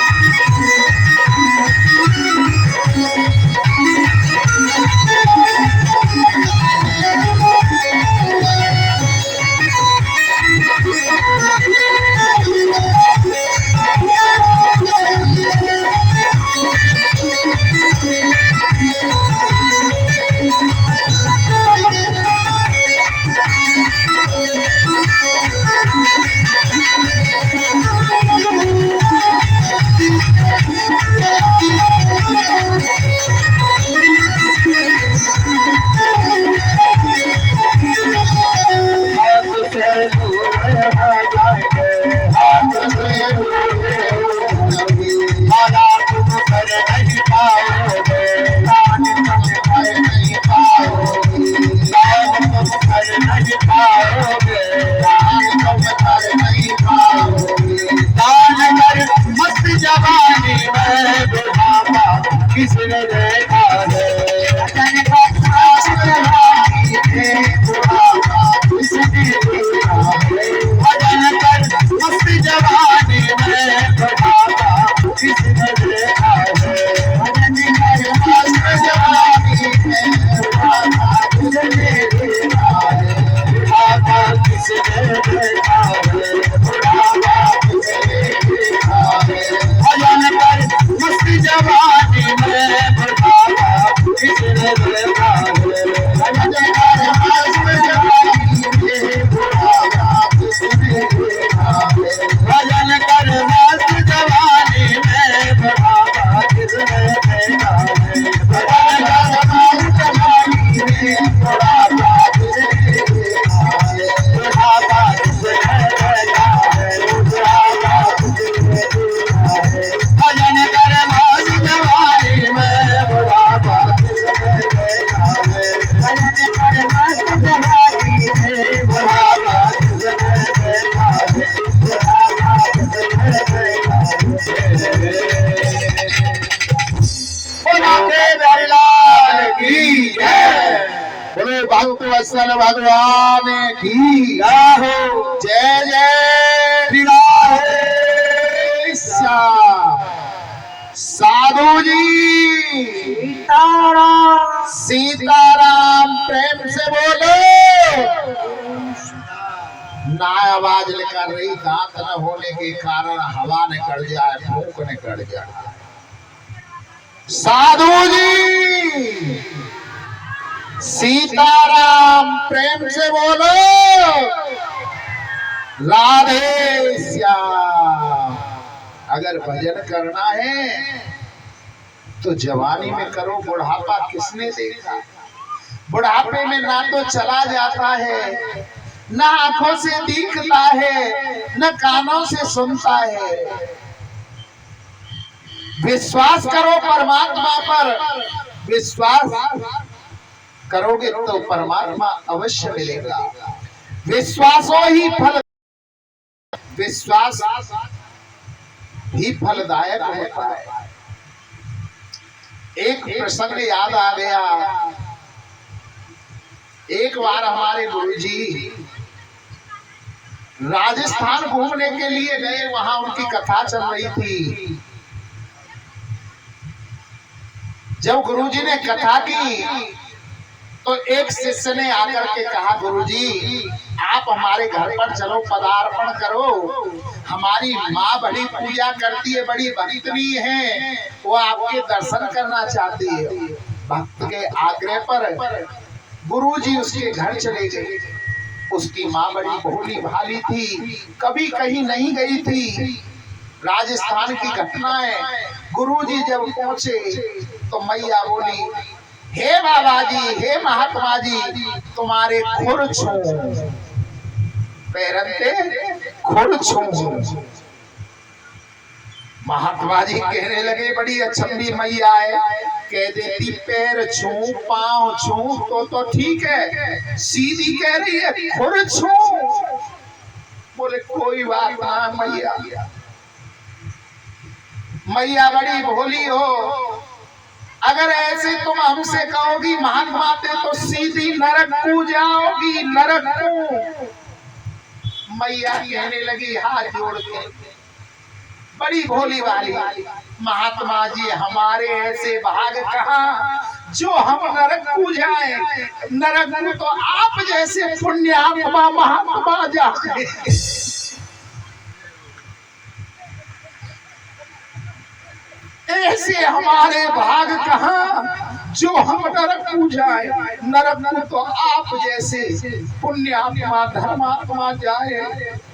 जवानी में बुढ़ापा किसने देखा है भजन कर मस्त जवानी में बुढ़ापा किसने देखा है भजन कर मस्त जवानी में बुढ़ापा किसने देखा है बुढ़ापा किसने देखा है बुढ़ापा किसने देखा है भजन कर मस्त जवानी में बुढ़ापा किसने देखा है भजन कर मस्त जवानी में बुढ़ापा किसने देखा है भजन कर मस्त जवानी में बुढ़ापा किसने देखा है भजन कर मस्त जवानी में बुढ़ापा किसने देखा है बुढ़ापा किसने देखा है बुढ़ापा किसने देखा है भजन कर मस्त जवानी में बुढ़ापा किसने देखा है भजन कर मस्त जवानी में बुढ़ापा किसने देखा है बुढ़ापा किसने देखा लाल की जय बोले भक्त वत्सल भगवान की जय हो जय जय श्री राम श्याम। साधु जी सीताराम सीताराम प्रेम से बोलो। ना आवाज निकल रही, दांत न होने के कारण हवा निकल जाए, फूंक निकल जाए। साधु जी सीताराम प्रेम से बोलो। राधे श्याम। अगर भजन करना है तो जवानी में करो, बुढ़ापा किसने देखा। बुढ़ापे में ना तो चला जाता है, ना आंखों से दिखता है, न कानों से सुनता है। विश्वास करो परमात्मा पर, विश्वास करोगे तो परमात्मा अवश्य मिलेगा। विश्वासो ही फल, विश्वास ही फलदायक होता है। एक प्रसंग याद आ गया। एक बार हमारे गुरुजी राजस्थान घूमने के लिए गए, वहां उनकी कथा चल रही थी। जब गुरुजी ने कथा की तो एक शिष्य ने आकर के कहा, गुरुजी आप हमारे घर पर चलो, पदार्पण करो। हमारी माँ बड़ी पूजा करती है, बड़ी भक्तनी है, वो आपके दर्शन करना चाहती है। भक्त के आग्रह पर गुरुजी उसके घर चले गए। उसकी माँ बड़ी भोली भाली थी, कभी कहीं नहीं गई थी। राजस्थान की घटना है। गुरुजी जब पहुंचे तो मैया बोली, हे बाबा जी, हे महात्मा जी, तुम्हारे खुर छू, पैरंते खुर छू। महात्मा जी कहने लगे, बड़ी अचंभी मैया है, कह देती पैर छू पांव छू तो ठीक है, सीधी कह रही है खुर छू। बोले कोई बात ना मैया, मैया बड़ी भोली हो, अगर ऐसे तुम हमसे कहोगी महात्मा ते तो सीधी नरक को जाओगी, नरक को। मैया कहने लगी हाथ जोड़ के, बड़ी भोली वाली, महात्मा जी हमारे ऐसे भाग कहाँ जो हम नरक को जाए। नरक को तो आप जैसे पुण्यात्मा महात्मा जाए। ऐसे हमारे भाग कहाँ जो हम नरक को जाए। नरक को तो आप जैसे पुण्यात्मा धर्मात्मा जाए।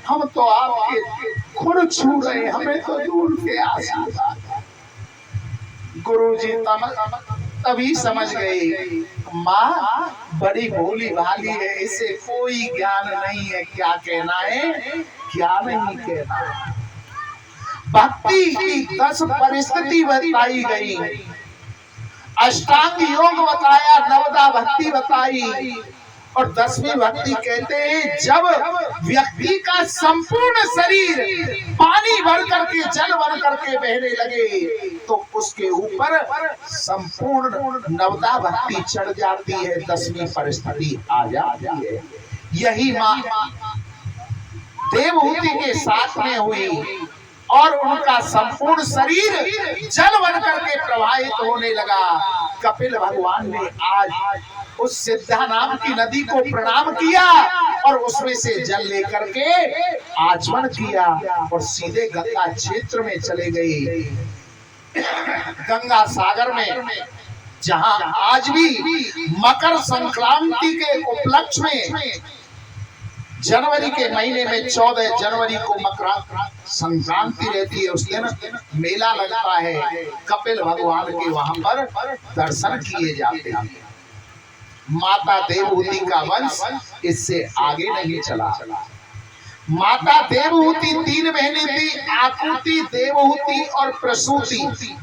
हम तो आपके खुर छू रहे, हमें तो दूर के आशीर्वाद। गुरुजी तभी समझ गए, माँ बड़ी भोली भाली है, इसे कोई ज्ञान नहीं है क्या कहना है, क्या नहीं कहना है। भक्ति की 10 परिस्थिति बताई गई, अष्टांग योग बताया, नवदा भक्ति बताई, और 10वीं भक्ति कहते हैं जब व्यक्ति का संपूर्ण शरीर पानी भर करके जल बन करके बहने लगे तो उसके ऊपर संपूर्ण नवदा भक्ति चढ़ जाती है, 10वीं परिस्थिति आ जाती है। यही माँ देवहूति के साथ में हुई और उनका संपूर्ण शरीर जल बन करके प्रवाहित होने लगा। कपिल भगवान ने आज उस सिद्धा नाम की नदी को प्रणाम किया और उसमें से जल लेकर के आचमन किया और सीधे गंगा क्षेत्र में चले गए, गंगा सागर में, जहां आज भी मकर संक्रांति के उपलक्ष्य में जनवरी के महीने में 14 जनवरी को मकर संक्रांति रहती है। उस दिन मेला लगता है, कपिल भगवान के वहां पर दर्शन किए जाते हैं। माता देवहूति का वंश इससे आगे नहीं चला। माता देवहूति 3 बहनें थी, आकुति, देवहूति और प्रसूति।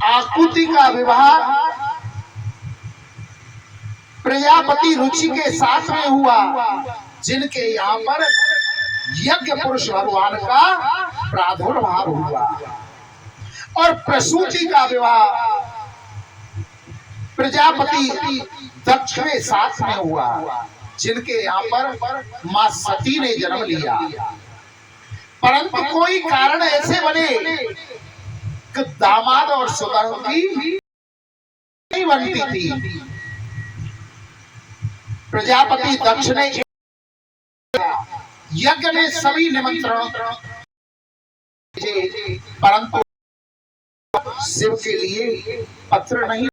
आकुति का विवाह प्रजापति रुचि के साथ में हुआ, जिनके यहाँ पर यज्ञ पुरुष भगवान का प्रादुर्भाव हुआ, और प्रसूति का विवाह प्रजापति दक्ष के साथ में हुआ, जिनके यहाँ पर मां सती ने जन्म लिया। परंतु कोई कारण ऐसे बने कि दामाद और सुदर्शी नहीं बनती थी। प्रजापति दक्ष ने यज्ञ में सभी निमंत्रण, परंतु शिव के लिए पत्र नहीं